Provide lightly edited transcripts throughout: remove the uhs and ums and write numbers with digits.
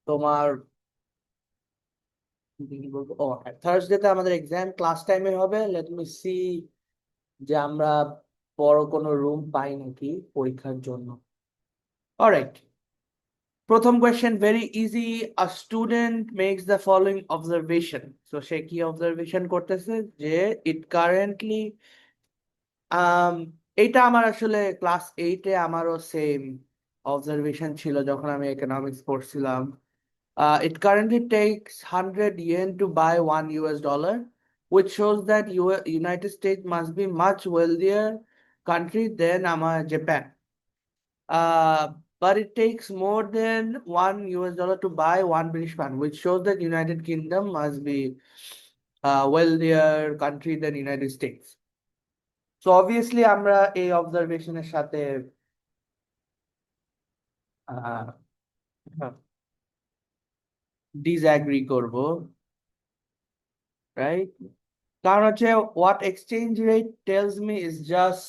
তোমার কি বলবো, ও থার্সডেতে আমাদের এক্সাম ক্লাস টাইমে হবে। লেট মি সি যে আমরা বড় কোনো রুম পাই নাকি পরীক্ষার জন্য। অলরাইট, প্রথম question very easy. A student makes the following observation. তো সে কি অবজারভেশন করতেছে যে ইট কারেন্টলি, আম এটা আমার আসলে ক্লাস এইটে আমারও সেম অবজারভেশন ছিল যখন আমি ইকোনমিক্স পড়ছিলাম। It currently takes 100 yen to buy $1, which shows that United States must be much wealthier country than Japan. But it takes more than $1 to buy one British pound, which shows that United Kingdom must be a wealthier country than United States. So obviously আমরা এই অবজারভেশনের সাথে disagree করব, right? কারণ হচ্ছে what exchange rate tells me is just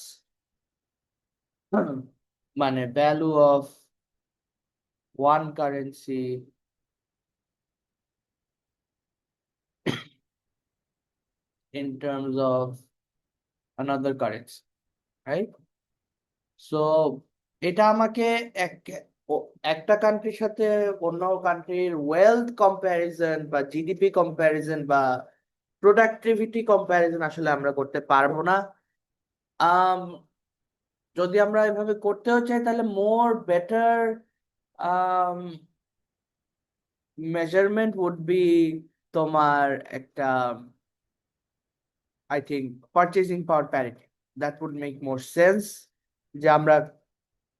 মানে value of one currency in terms of another currency, right? So এটা আমাকে এক একটা কান্ট্রির সাথে অন্য কান্ট্রির ওয়েলথ কম্প্যারিজন বা জিডিপি কম্প্যারিজন বা প্রোডাক্টিভিটি কম্প্যারিজন আসলে আমরা করতে পারবো না। আম যদি আমরা এভাবে করতেও চাই তাহলে more better measurement would be তোমার একটা, I think, purchasing power parity. That would make more sense যে আমরা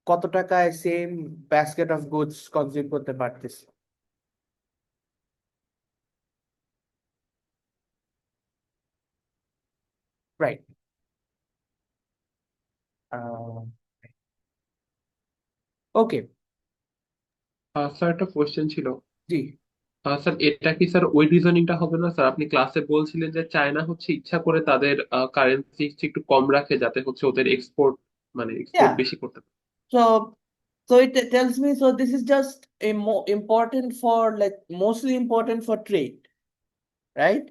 কত টাকায় same basket of goods consume করতে পারতেছি। রাইট। ওকে। স্যার একটা কোয়েশ্চেন ছিল। জি। স্যার এটা কি স্যার ওই রিজনিংটা হবে না স্যার? আপনি ক্লাসে বলছিলেন যে চায়না হচ্ছে ইচ্ছা করে তাদের কারেন্সি একটু কম রাখে যাতে হচ্ছে ওদের এক্সপোর্ট মানে এক্সপোর্ট Yeah. বেশি করতে পারে। So, it tells me, so this is just a more important for, like, mostly important for trade, right?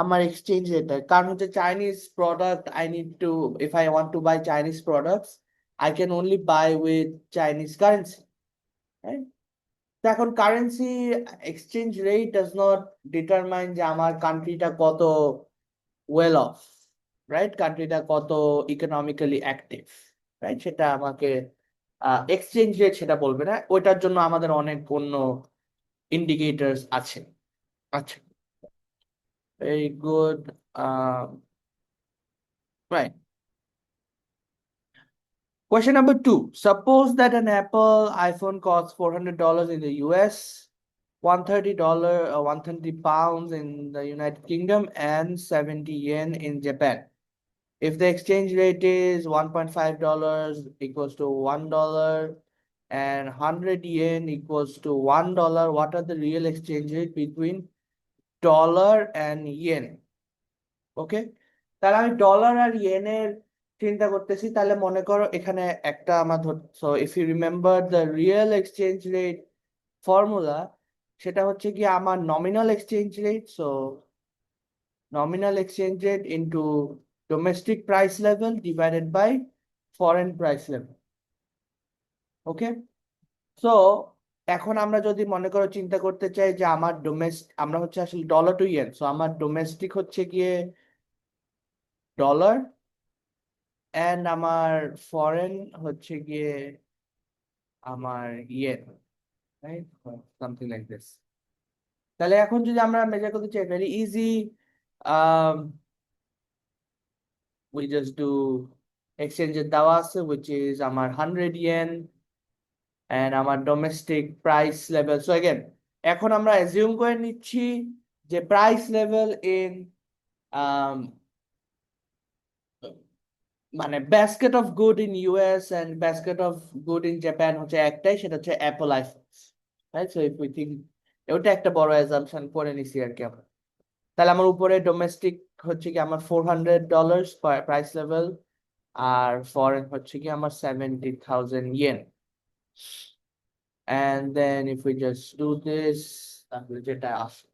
আমার এক্সচেঞ্জ রেট, কারণ হচ্ছে Chinese product I need to, if I want to buy Chinese products I can only buy with Chinese currency, right? তো এখন currency exchange rate does not determine যে আমার কান্ট্রিটা কত well of, right? কান্ট্রিটা কত economically active, right? সেটা আমাকে exchange rate সেটা বলবে না, ওইটার জন্য আমাদের অনেক অন্য ইন্ডিকেটরস আছে। আচ্ছা, very good. Right. Question number two. Suppose that an Apple iPhone costs $400 in the US, $130, 130 pounds in the United Kingdom, and 70 yen in Japan. If the exchange rate is $1.5 equals to $1 and 100 yen equals to $1, what are the real exchange rate between dollar and yen? ওকে, তাহলে আমি dollar আর ইয়েনের চিন্তা করতেছি। তাহলে মনে করো এখানে একটা আমার so if you remember the real exchange rate formula, সেটা হচ্ছে কি আমার nominal exchange rate, so nominal exchange rate into domestic price level divided by foreign price level. Okay, so এখন আমরা যদি মনে করো চিন্তা করতে চাই যে আমার আমরা হচ্ছে আসলে ডলার টু ইয়েন, সো আমার ডোমেস্টিক হচ্ছে গিয়ে ডলার এন্ড আমার ফরেন হচ্ছে গিয়ে আমার yen, right? Something like this. তাহলে এখন যদি আমরা মেজার করতে চাই, very easy, we just do এক্সচেঞ্জের দেওয়া আছে which is আমার 100 yen এন্ড আমার domestic price level. So again এখন আমরা অ্যাজিউম করে নিচ্ছি যে প্রাইস লেভেল ইন মানে basket of good in US and basket of good in Japan হচ্ছে একটাই, সেটা হচ্ছে Apple iPhone, right? So if we think, ওটা একটা বড় অ্যাজাম্পশন করে নিছি আর কি আমরা। তাহলে আমার উপরে ডোমেস্টিক হচ্ছে কি আমার $400 প্রাইস লেভেল, আর ফরেন হচ্ছে কি আমার 70,000 yen. and then if we just do this, তাহলে যেটা আসে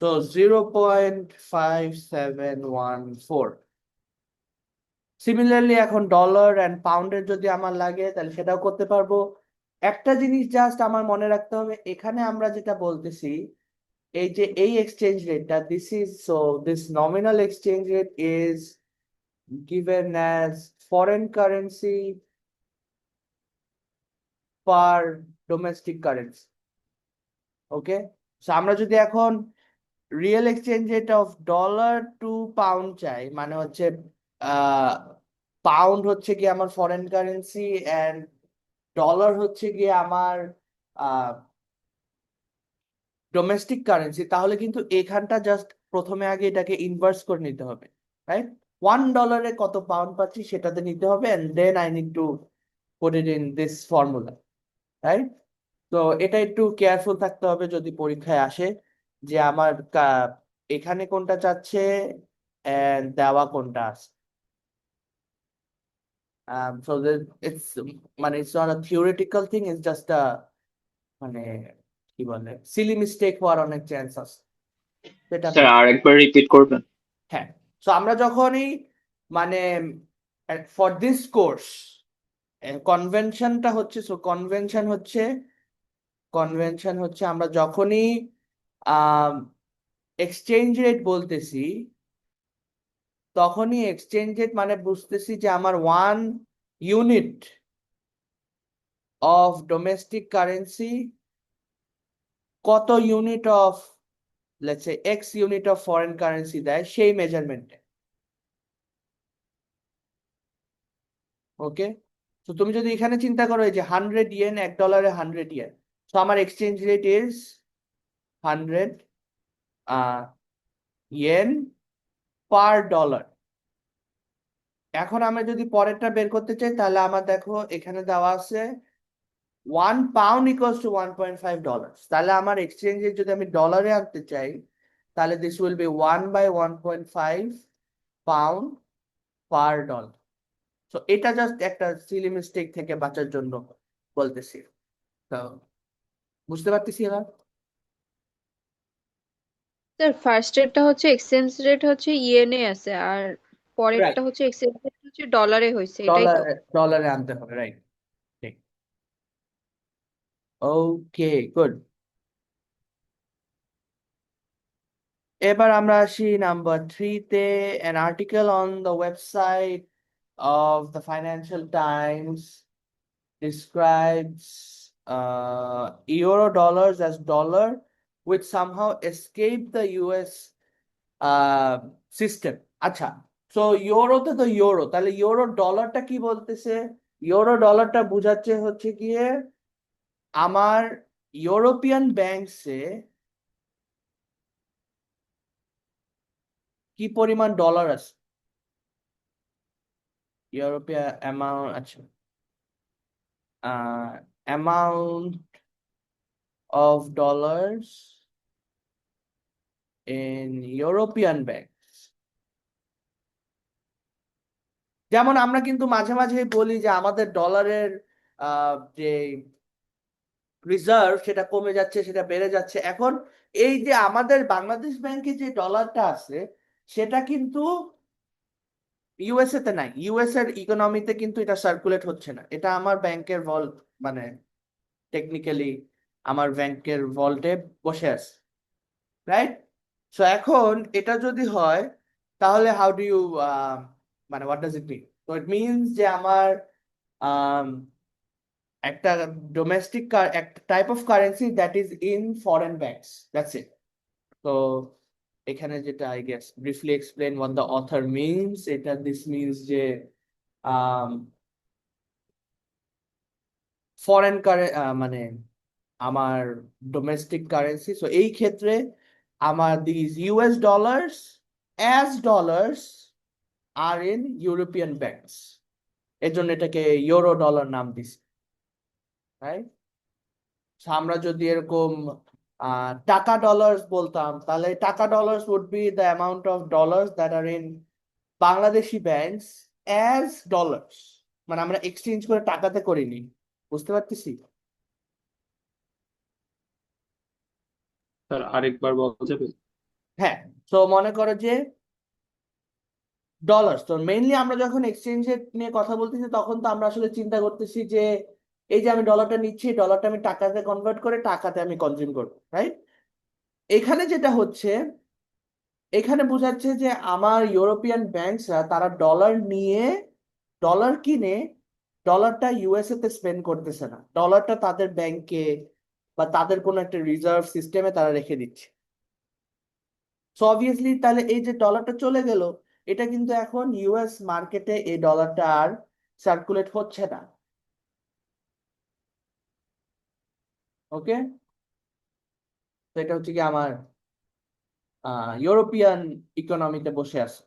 তো 0.5714। সিমিলারলি এখন ডলার অ্যান্ড পাউন্ডের যদি আমার লাগে তাহলে সেটাও করতে পারবো। একটা জিনিস জাস্ট আমার মনে রাখতে হবে, এখানে আমরা যেটা বলতেছি এই যে এই এক্সচেঞ্জ রেটটা, this nominal exchange rate is given as foreign currency per domestic currency. Okay, so আমরা যদি এখন real exchange rate of dollar to pound চাই, মানে হচ্ছে পাউন্ড হচ্ছে গিয়ে আমার ফরেন কারেন্সি অ্যান্ড ডলার হচ্ছে গিয়ে আমার ডোমেস্টিক কারেন্সি, তাহলে কিন্তু এখানটা জাস্ট প্রথমে আগে এটাকে ইনভার্স করে নিতে হবে, রাইট? $1 কত পাউন্ড পাচ্ছি সেটাতে নিতে হবে, and then I need to put it in this formula, right? তো এটা একটু কেয়ারফুল থাকতে হবে যদি পরীক্ষায় আসে যে আমার এখানে কোনটা চাচ্ছে and দেওয়া কোনটা আছে। So that it's মানে it's not a theoretical thing, it's just a মানে কি বলে সিলি মিস্টেক হওয়ার অনেক চান্স আছে, সেটা স্যার আরেকবার রিপিট করবেন? হ্যাঁ। তো আমরা যখনই মানে ফর দিস কোর্স কনভেনশনটা হচ্ছে, কনভেনশন হচ্ছে আমরা যখনই এক্সচেঞ্জ রেট বলতেছি তখনই এক্সচেঞ্জ রেট মানে বুঝতেছি যে আমার 1 ইউনিট অফ ডোমেস্টিক কারেন্সি কত unit of let's say x unit of foreign currency দেয় সেই মেজারমেন্টে। ওকে, তো তুমি যদি এখানে চিন্তা করো এই যে 100 ইয়েন, $1 100 ইয়েন, তো আমার exchange rate is 100 yen per dollar. এখন আমরা যদি পরেরটা বের করতে চাই তাহলে আমার দেখো এখানে দেওয়া আছে 1 pound equals to $1.5, তাহলে আমার এক্সচেঞ্জ রেট যদি আমি ডলারে আনতে চাই তাহলে this will be 1/1.5 pound per dollar. তো এটা জাস্ট একটা সিলি মিস্টেক থেকে বাঁচার জন্য বলতেছি। তো বুঝতে পারতেছি এবার? স্যার ফার্স্ট রেটটা হচ্ছে এক্সচেঞ্জ রেট হচ্ছে ইয়েনে আছে, আর পরেরটা হচ্ছে এক্সচেঞ্জ রেট হচ্ছে ডলারে হয়েছে, এটাই তো? ডলারে আনতে হবে, রাইট? ঠিক। ওকে, গুড। এবার আমরা আসি number 3-তে। an article on the website of the Financial Times describes euro dollars as dollar which somehow escaped the US system. আচ্ছা, সো ইউরোতে তো ইউরো, তাহলে ইউরো ডলারটা কি বলতেছে? ইউরো ডলারটা বুঝাচ্ছে হচ্ছে গিয়ে আমার ইউরোপিয়ান ব্যাংকসে কি পরিমাণ ডলার আছে, ইউরোপিয়ান অ্যামাউন্ট। আচ্ছা, amount of dollars in European bank. যেমন আমরা কিন্তু মাঝে মাঝে বলি যে আমাদের ডলারের যে রিজার্ভ সেটা কমে যাচ্ছে, সেটা বেড়ে যাচ্ছে। এখন এই যে আমাদের বাংলাদেশ ব্যাংকে যে ডলারটা আছে সেটা কিন্তু ইউএসএ তে নাই, ইউএস এর ইকোনমিতে কিন্তু এটা সার্কুলেট হচ্ছে না, এটা আমার ব্যাংকের ভল্ট মানে টেকনিক্যালি আমার ব্যাংকের ভল্টে বসে আছে, রাইট? সো এখন এটা যদি হয় তাহলে হাউ ডু ইউ মানে হোয়াট ডাজ ইট মিন? তো ইট মিনস যে আমার একটা ডোমেস্টিক একটা type of currency that is in foreign banks, that's it. তো এখানে যেটা I guess briefly explain what the author means, এটা দিস মিনস যে ফরেন মানে আমার ডোমেস্টিক কারেন্সি, সো এই ক্ষেত্রে আমার this US dollars as dollars are in European banks, এর জন্য এটাকে ইউরো ডলার নাম দিছি, রাইট? আমরা যদি এরকম টাকা ডলার্স বলতাম, তাহলে টাকা dollars would be the amount of dollars that are in Bangladeshi banks as dollars, মানে আমরা এক্সচেঞ্জ করে টাকাতে করিনি, বুঝতে পারতেছি? স্যার আরেকবার বলা যাবে? হ্যাঁ, তো মনে করো যে ডলার্স, তো মেইনলি আমরা যখন এক্সচেঞ্জের নিয়ে কথা বলতেছি তখন তো আমরা আসলে চিন্তা করতেছি যে এই যে আমি ডলারটা নিচ্ছি, ডলারটা আমি টাকাতে কনভার্ট করে টাকাতে আমি কনজিউম করবো, রাইট? এখানে যেটা হচ্ছে, এখানে বোঝাচ্ছে যে আমার ইউরোপিয়ান ব্যাংকসরা তারা ডলার নিয়ে, ডলার কিনে ডলারটা ইউএসএ তে স্পেন্ড করতেছে না, ডলারটা তাদের ব্যাংকে বা তাদের কোনো একটা রিজার্ভ সিস্টেমে তারা রেখে দিচ্ছে। সো অবভিয়াসলি তাহলে এই যে ডলারটা চলে গেল, এটা কিন্তু এখন ইউএস মার্কেটে এই ডলারটা আর সার্কুলেট হচ্ছে না। ওকে, তো এটা হচ্ছে কি আমার ইউরোপিয়ান ইকোনমিতে বসে আছে।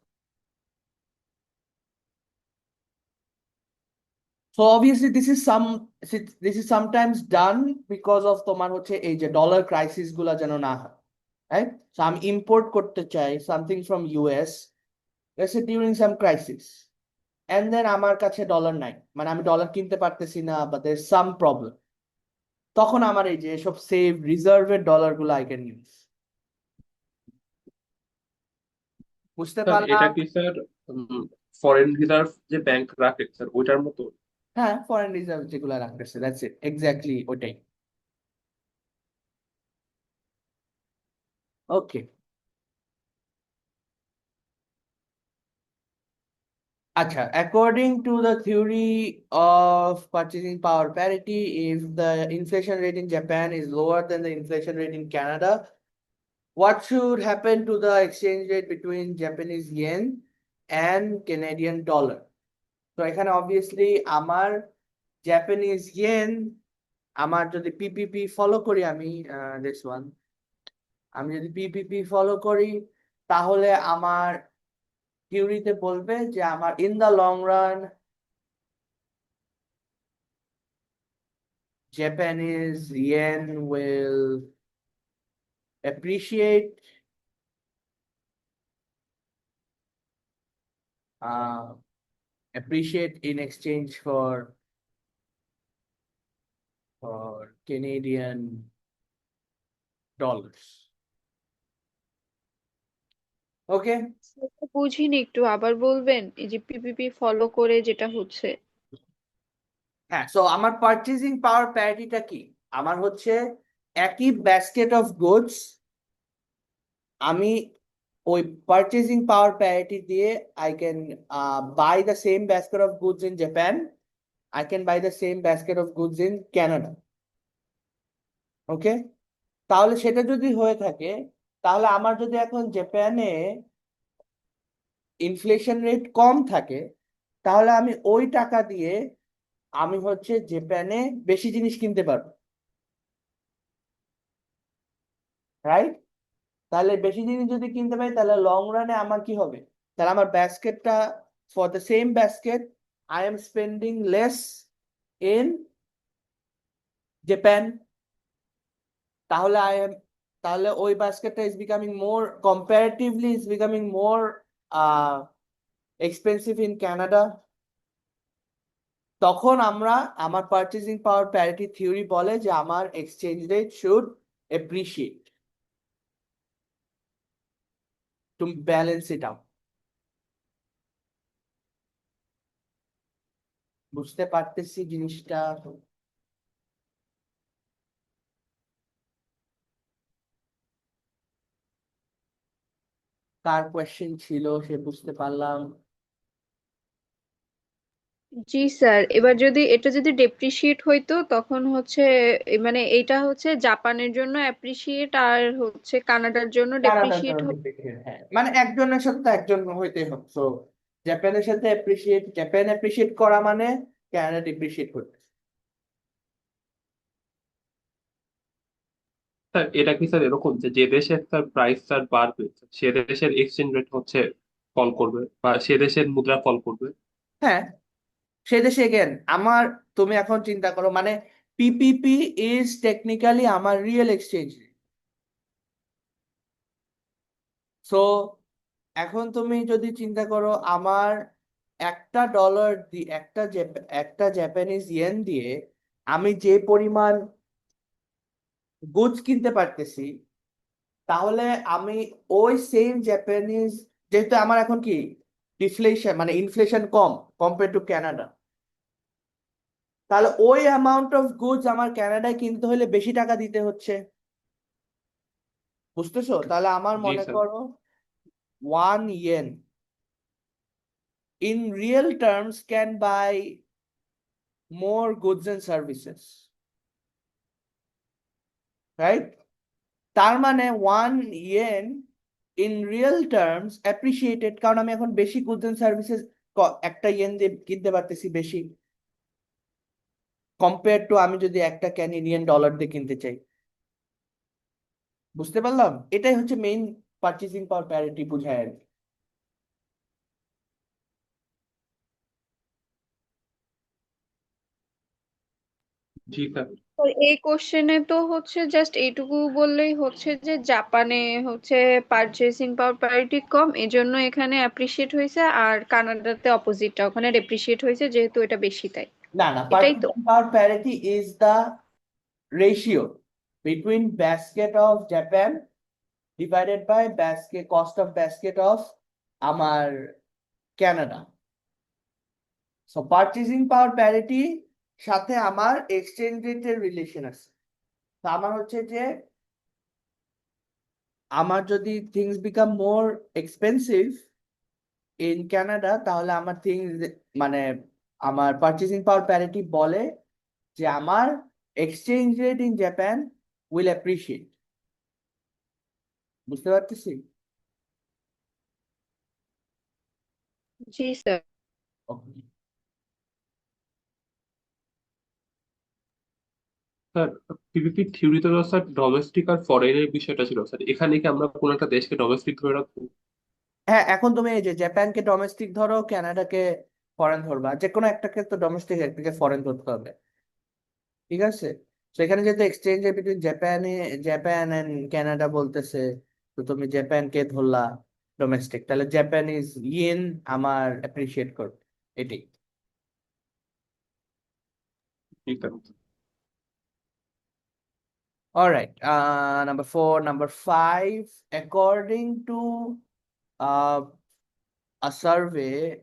So obviously this is sometimes done because of তোমার হচ্ছে এই যে ডলার ক্রাইসিস গুলা যেন না হয়, রাইট? সো আমি ইম্পোর্ট করতে চাই something from US, let's say during some crisis, and then আমার কাছে ডলার নাই, মানে আমি ডলার কিনতে পারতেছি না বা দের সাম প্রবলেম, তখন আমার এই যে সব সেভ রিজার্ভের ডলার গুলো আই ক্যান ইউজ। বুঝতে স্যার এটা পারলাম? কি স্যার ফরেন রিজার্ভ যে ব্যাংক রাখে স্যার ওইটার মতো? হ্যাঁ, ফরেন রিজার্ভ যেগুলো রাখতেছে, দ্যাটস ইট, এক্স্যাক্টলি ওইটাই। ওকে, Acha, according to the theory of purchasing power parity, if the inflation rate in Japan is lower than the inflation rate in Canada, what should happen to the exchange rate between Japanese yen and Canadian dollar? So এখানে obviously আমার Japanese yen, আমার যদি PPP follow করি আমি, this one, আমি যদি PPP follow করি তাহলে আমার থিওরিতে বলবে যে আমার in the long run Japanese yen will appreciate, uh, appreciate in exchange for Canadian dollars. Okay? বুঝিনি, একটু আবার বলবেন এই যে পিপিপি ফলো করে যেটা হচ্ছে? হ্যাঁ, সো আমার পারচেজিং পাওয়ার প্যারিটিটা কি? আমার হচ্ছে একই ব্যাস্কেট অফ গুডস, আমি ওই পারচেজিং পাওয়ার প্যারিটি দিয়ে I can buy the same basket of goods in Japan, I can buy the same basket of goods in Canada. ওকে, তাহলে সেটা যদি হয়ে থাকে, তাহলে আমার যদি এখন জাপানে ইনফ্লেশন রেট কম থাকে, তাহলে আমি ওই টাকা দিয়ে আমি হচ্ছে জাপানে বেশি জিনিস কিনতে পারবো, রাইট? তাহলে বেশি জিনিস যদি কিনতে পারি তাহলে লং রানে আমার কি হবে? তাহলে আমার ব্যাস্কেটটা, for the same basket I am spending less in Japan, তাহলে তাহলে ওই বাস্কেটটা is becoming more, comparatively is becoming more expensive in Canada. তখন আমার পারচেজিং পাওয়ার প্যারিটি থিওরি বলে যে আমার exchange rate should appreciate to balance it out. বুঝতে পারতেছি জিনিসটা? কার কোয়েশ্চেন ছিল সে বুঝতে পারলাম। জি স্যার, এবার যদি এটা যদি ডেপ্রিসিয়েট হইতো তখন হচ্ছে মানে এটা হচ্ছে জাপানের জন্য অ্যাপ্রিসিয়েট আর হচ্ছে কানাডার জন্য কানাডার ডেপ্রিসিয়েট। জন্য depreciate, হ্যাঁ, মানে একজনের সাথে তো একজন হইতেই হবে। সো জাপানের সাথে অ্যাপ্রিসিয়েট, জাপান অ্যাপ্রিসিয়েট করা মানে কানাডা ডিপ্রিসিয়েট করতে। স্যার এটা কি স্যার এরকম যে যে দেশের স্যার প্রাইস স্যার বাড়বে সে দেশের এক্সচেঞ্জ রেট হচ্ছে ফল করবে বা সে দেশের মুদ্রা ফল করবে? হ্যাঁ, সে দেশে গেন আমার, তুমি এখন চিন্তা করো, মানে পিপিপি ইজ টেকনিক্যালি আমার রিয়েল এক্সচেঞ্জ রেট, সো এখন তুমি যদি চিন্তা করো আমার একটা ডলার দিয়ে একটা জাপানিজ ইয়েন দিয়ে আমি যে পরিমাণ গুডস কিনতে পারতেছি, তাহলে আমি ওই সেম জাপানিজ, যেহেতু আমার এখন কি ডিফ্লেশন মানে inflation com compare to Canada, তাহলে ওই অ্যামাউন্ট অফ গুডস আমার কানাডায় কিনতে হলে বেশি টাকা দিতে হচ্ছে। বুঝতেছো? তাহলে আমার জি মনে স্যার। করো 1 yen in real terms can buy more goods and services, right? তার মানে 1 yen in real terms appreciated, কারণ আমি এখন বেশি গুডস এন্ড সার্ভিসেস একটা ইয়েন দিয়ে কিনতে পারতেছি বেশি, কম্পেয়ার টু আমি যদি একটা ক্যানাডিয়ান ডলার দিয়ে কিনতে চাই। বুঝতে পারলাম? এটাই হচ্ছে মেইন পারচেসিং পাওয়ার প্যারিটি বোঝায় আর কি। জি স্যার। তো এই কোশ্চেনে তো হচ্ছে জাস্ট এইটুকু বললেই হচ্ছে যে জাপানে হচ্ছে পারচেসিং পাওয়ার প্যারিটি কম, এজন্য এখানে অ্যাপ্রিসিয়েট হয়েছে, আর কানাডাতে অপোজিটটা, ওখানে ডেপ্রিসিয়েট হয়েছে যেহেতু এটা বেশি তাই। না না, এটাই তো। Purchasing power parity is the ratio between basket of Japan divided by basket cost of basket of আমার কানাডা। সো পারচেসিং পাওয়ার প্যারিটি সাথে আমার এক্সচেঞ্জ রেটের রিলেশন আছে। তো আমার হচ্ছে যে আমার যদি things become more expensive in Canada, তাহলে আমার থিংস মানে আমার পারচেসিং পাওয়ার প্যারিটি বলে যে আমার exchange rate in Japan will appreciate. বুঝতে পারতেছি? জি স্যার। Okay. স্যার, পিপিপি থিওরিতে তো স্যার ডোমেস্টিক আর ফরেনের বিষয়টা ছিল স্যার, এখানে কি আমরা কোনো একটা দেশকে ডোমেস্টিক ধরে রাখবো? হ্যাঁ, এখন তুমি এই যে জাপানকে ডোমেস্টিক ধরো, কানাডাকে ফরেন ধরবা, যে কোনো একটাকে তো ডোমেস্টিক একটাকে ফরেন ধরতে হবে। ঠিক আছে? তো এখানে যেহেতু exchange between Japan and Canada বলতেছে, তো তুমি জাপানকে ধরলা ডোমেস্টিক, তাহলে জাপানিজ ইয়েন আমার অ্যাপ্রিসিয়েট করবে, এটাই। জি sir. All right. Number 4, number 5. According to uh, a survey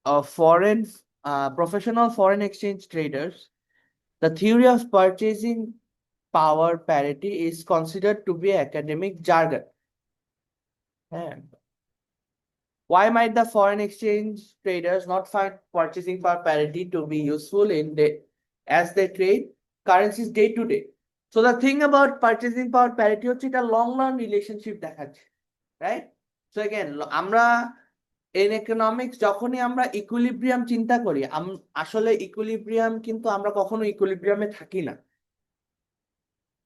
of foreign professional foreign exchange traders, the theory of purchasing power parity is considered to be academic jargon. Yeah. Why might the foreign exchange traders not find purchasing power parity to be useful as they trade currencies day to day? So the thing about purchasing power parity হচ্ছে এটা long run relationship দেখাচ্ছে, right? So again আমরা in economics যখনই আমরা equilibrium চিন্তা করি, আসলে equilibrium কিন্তু আমরা কখনো ইকুইলিব্রিয়ামে থাকি না।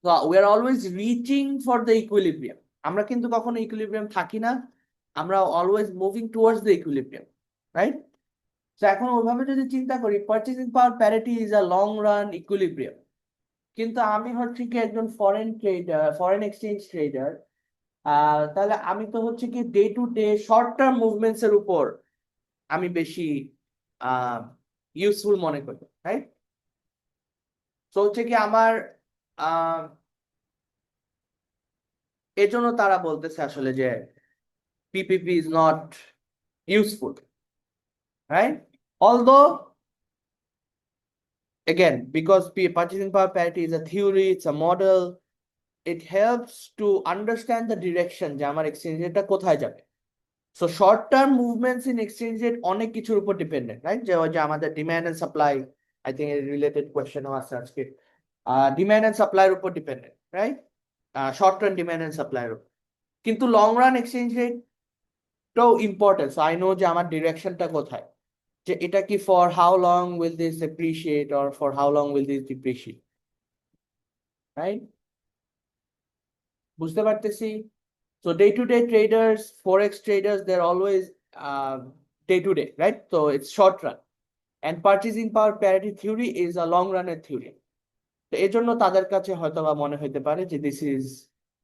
So we are always reaching for the equilibrium. আমরা কিন্তু কখনো ইকুইলিব্রিয়াম থাকি না, আমরা always moving towards the equilibrium, right? তো এখন ওইভাবে যদি চিন্তা করি, purchasing power parity is a long run equilibrium. কিন্তু আমি হচ্ছে কি একজন ফরেন এক্সচেঞ্জ ট্রেডার, তাহলে আমি তো হচ্ছে কি day to day short term movements এর উপর আমি বেশি ইউজফুল মনে করি, রাইট? তো হচ্ছে কি আমার এজন্য তারা বলতেছে আসলে যে PPP is not useful, right? Although, again, because purchasing power parity is a theory, it's a model, it helps to understand the direction যে আমার এক্সচেঞ্জ রেটটা কোথায় যাবে। So short term movements in exchange rate অনেক কিছুর উপর dependent, right? যে ওই যে আমাদের demand and supply, I think related কোয়েশ্চেনও আছে আজকে, ডিমান্ড এন্ড সাপ্লাইয়ের উপর dependent, right? Short term demand and সাপ্লাইয়ের উপর। কিন্তু লং রান এক্সচেঞ্জ রেটটাও ইম্পর্টেন্ট, সো আই নো যে আমার ডিরেকশনটা কোথায়, যে এটা কি for how long will this appreciate or for how long will this depreciate, right? বুঝতে পারতেছি? So day to day traders, forex traders, they're always day to day, right? So it's short run, and purchasing power parity theory is a long runner theory. তো এই জন্য তাদের কাছে হয়তো বা মনে হইতে পারে যে দিস ইজ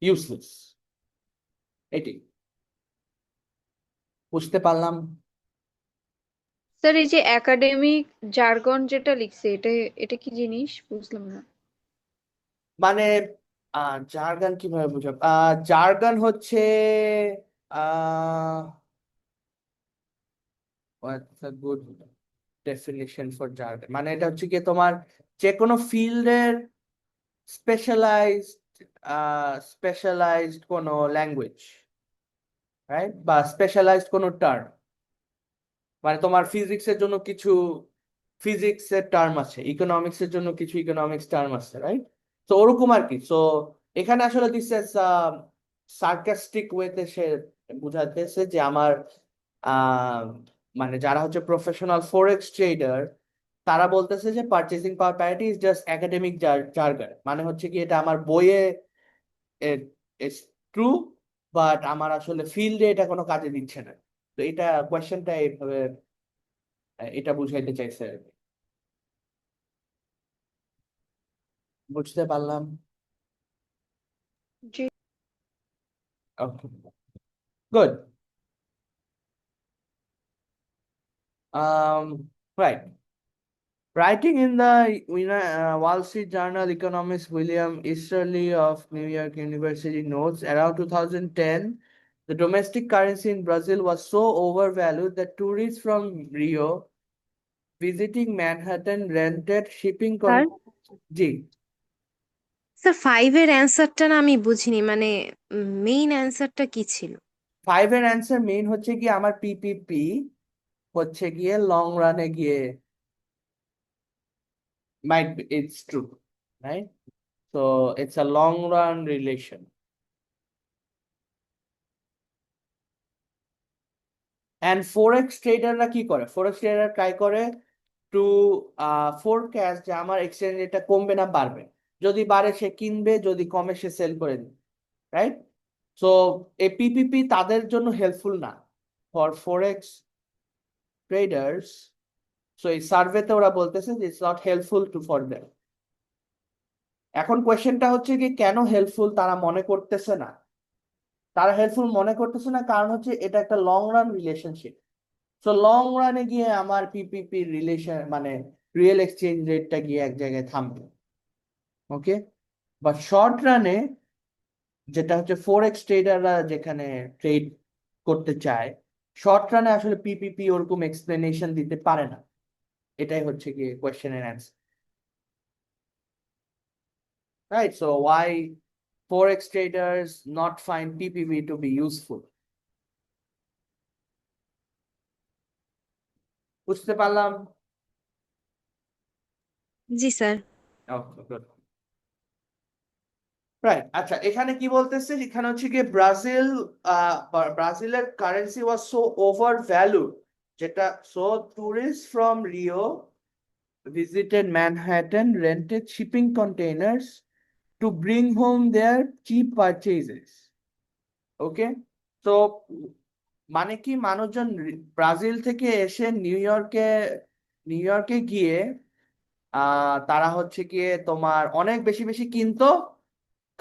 ইউজলেস। এটি বুঝতে পারলাম। স্যার এই যে একাডেমিক জার্গন যেটা লিখছে এটা এটা কি জিনিস বুঝলাম না। মানে জার্গান কিভাবে বুঝাবো? জার্গান হচ্ছে আহ what's a good definition for jargon, মানে এটা হচ্ছে কি তোমার যে কোনো ফিল্ডের স্পেশালাইজড স্পেশালাইজড কোনো ল্যাঙ্গুয়েজ, রাইট, বা স্পেশালাইজড কোনো টার্ম। মানে তোমার ফিজিক্সের জন্য কিছু ফিজিক্সের টার্ম আছে, ইকোনমিক্স এর জন্য কিছু ইকোনমিক্স টার্ম আছে, রাইট? তো ওরকম আর কি। তো এখানে আসলে দিস ইজ সার্কাস্টিক ওয়েতে সে বুঝাতেছে যে আমার আহ মানে যারা হচ্ছে প্রফেশনাল ফরেক্স ট্রেডার তারা বলতেছে যে purchasing power parity is just academic jargon, মানে হচ্ছে কি এটা আমার বইয়ে ট্রু, বাট আমার আসলে ফিল্ডে এটা কোনো কাজে দিচ্ছে না। তো এটা কোয়েশ্চেনটা এইভাবে এটা বুঝাইতে চাইছে আর কি। বুঝতে পারলাম। জি। Okay, good. Right. Writing in the Wall Street Journal, economist William Easterly of New York University notes around 2010, the domestic currency in Brazil was so overvalued that tourists from Rio visiting Manhattan rented shipping sir জি, sir ফাইভের অ্যান্সারটা না আমি বুঝিনি, মানে main অ্যান্সারটা কি ছিল? ফাইভের অ্যান্সার মেইন হচ্ছে কি আমার পিপিপি হচ্ছে গিয়ে লং রানে গিয়ে might be it's true, right? So it's a long run relation. And forex ট্রেডাররা কি করে? ফরেক্স ট্রেডার ট্রাই করে টু ফোরকাস্ট যে আমার এক্সচেঞ্জ রেটটা কমবে না বাড়বে। যদি বাড়ে সে কিনবে, যদি কমে সে সেল করে দিবে, রাইট? সো এই পিপিপি তাদের জন্য হেল্পফুল না ফর ফরেক্স ট্রেডার্স। সো এই সার্ভেতে ওরা বলতেছে যে it's not helpful two for them. এখন কোয়েশ্চেনটা হচ্ছে কি কেন হেল্পফুল তারা মনে করতেছে না? তারা হেল্পফুল মনে করতেছে না কারণ হচ্ছে এটা একটা long run relationship. So long রানে গিয়ে আমার পিপিপি রিলেশন মানে রিয়েল এক্সচেঞ্জ রেটটা গিয়ে এক জায়গায় থামবে, ওকে? বাট শর্ট রানে যেটা হচ্ছে ফরেক্স ট্রেডাররা যেখানে ট্রেড করতে চায়, শর্ট রানে আসলে পিপিপি ওরকম এক্সপ্লেনেশন দিতে পারে না। এটাই হচ্ছে কি কোয়েশ্চেনের answer, right? So why forex traders not find PPP to be useful? বুঝতে পারলাম? জি স্যার। Okay, good. রাইট, আচ্ছা এখানে কি বলতেছে, এখানে হচ্ছে কি ব্রাজিলের currency was so overvalued, যেটা so tourist from Rio visited Manhattan, rented shipping containers to bring home their cheap purchases. ওকে, তো মানে কি মানুষজন ব্রাজিল থেকে এসে নিউ ইয়র্কে গিয়ে তারা হচ্ছে গিয়ে তোমার অনেক বেশি বেশি কিনতো।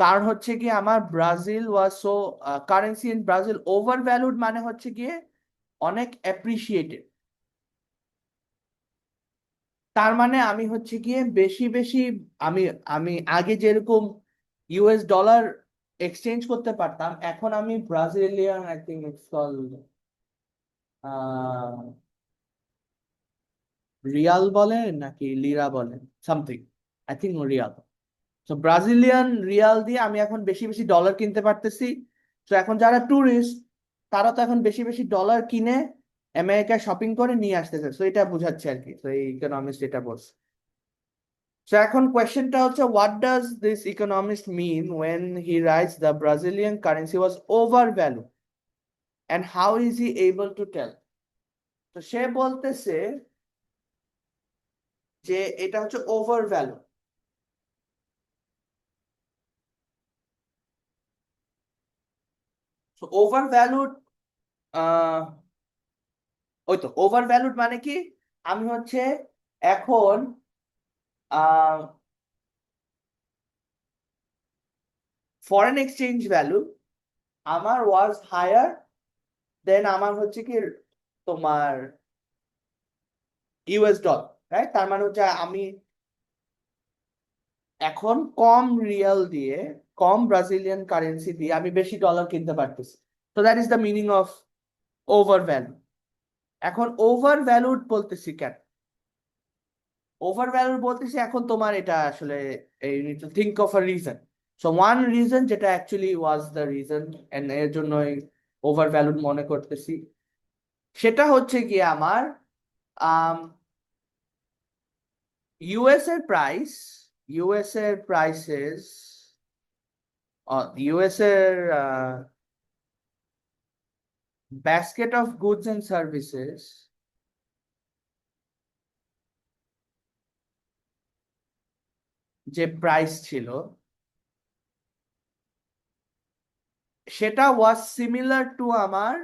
কারণ হচ্ছে গিয়ে আমার Brazil was so currency in Brazil over valued, মানে হচ্ছে গিয়ে অনেক অ্যাপ্রিসিয়েটেড। তার মানে আমি হচ্ছে গিয়ে বেশি বেশি আমি আমি আগে যেরকম ইউএস ডলার এক্সচেঞ্জ করতে পারতাম, এখন আমি Brazilian I think it's called real বলে নাকি লিরা বলে, সামথিং, আই থিঙ্ক রিয়াল। তো ব্রাজিলিয়ান রিয়াল দিয়ে আমি এখন বেশি বেশি ডলার কিনতে পারতেছি। তো এখন যারা ট্যুরিস্ট তারা তো এখন বেশি বেশি ডলার কিনে আমেরিকায় শপিং করে নিয়ে আসতেছে। তো এটা বোঝাচ্ছে আর কি, তো এই ইকোনমিস্ট এটা বলছে। তো এখন কোয়েশ্চেনটা হচ্ছে what does this economist mean when he writes the Brazilian currency was over value and how is he able to tell? তো সে বলতেছে যে এটা হচ্ছে ওভার ভ্যালু। তো ওভার ভ্যালুড, ওই তো ওভার ভ্যালুড মানে কি আমি হচ্ছে এখন আহ ফরেন এক্সচেঞ্জ ভ্যালু আমার ওয়াজ হায়ার দেন আমার হচ্ছে কি তোমার ইউএস ডলার, রাইট? তার মানে হচ্ছে আমি এখন কম রিয়াল দিয়ে, কম ব্রাজিলিয়ান কারেন্সি দিয়ে আমি বেশি ডলার কিনতে পারতেছি। তো that is the meaning of overvalue. এখন ওভার ভ্যালুড বলতেছি কেন? ওভার ভ্যালুড বলতেছি এখন তোমার এটা আসলে you need to think of a reason. So one reason যেটা actually was the reason and এর জন্যই ওভার ভ্যালুড মনে করতেছি, সেটা হচ্ছে কি আমার ইউএস এর প্রাইস, ইউএস এর প্রাইসেস, ইউএস এর basket of goods and services যে প্রাইস ছিল সেটা ওয়াজ সিমিলার টু আমার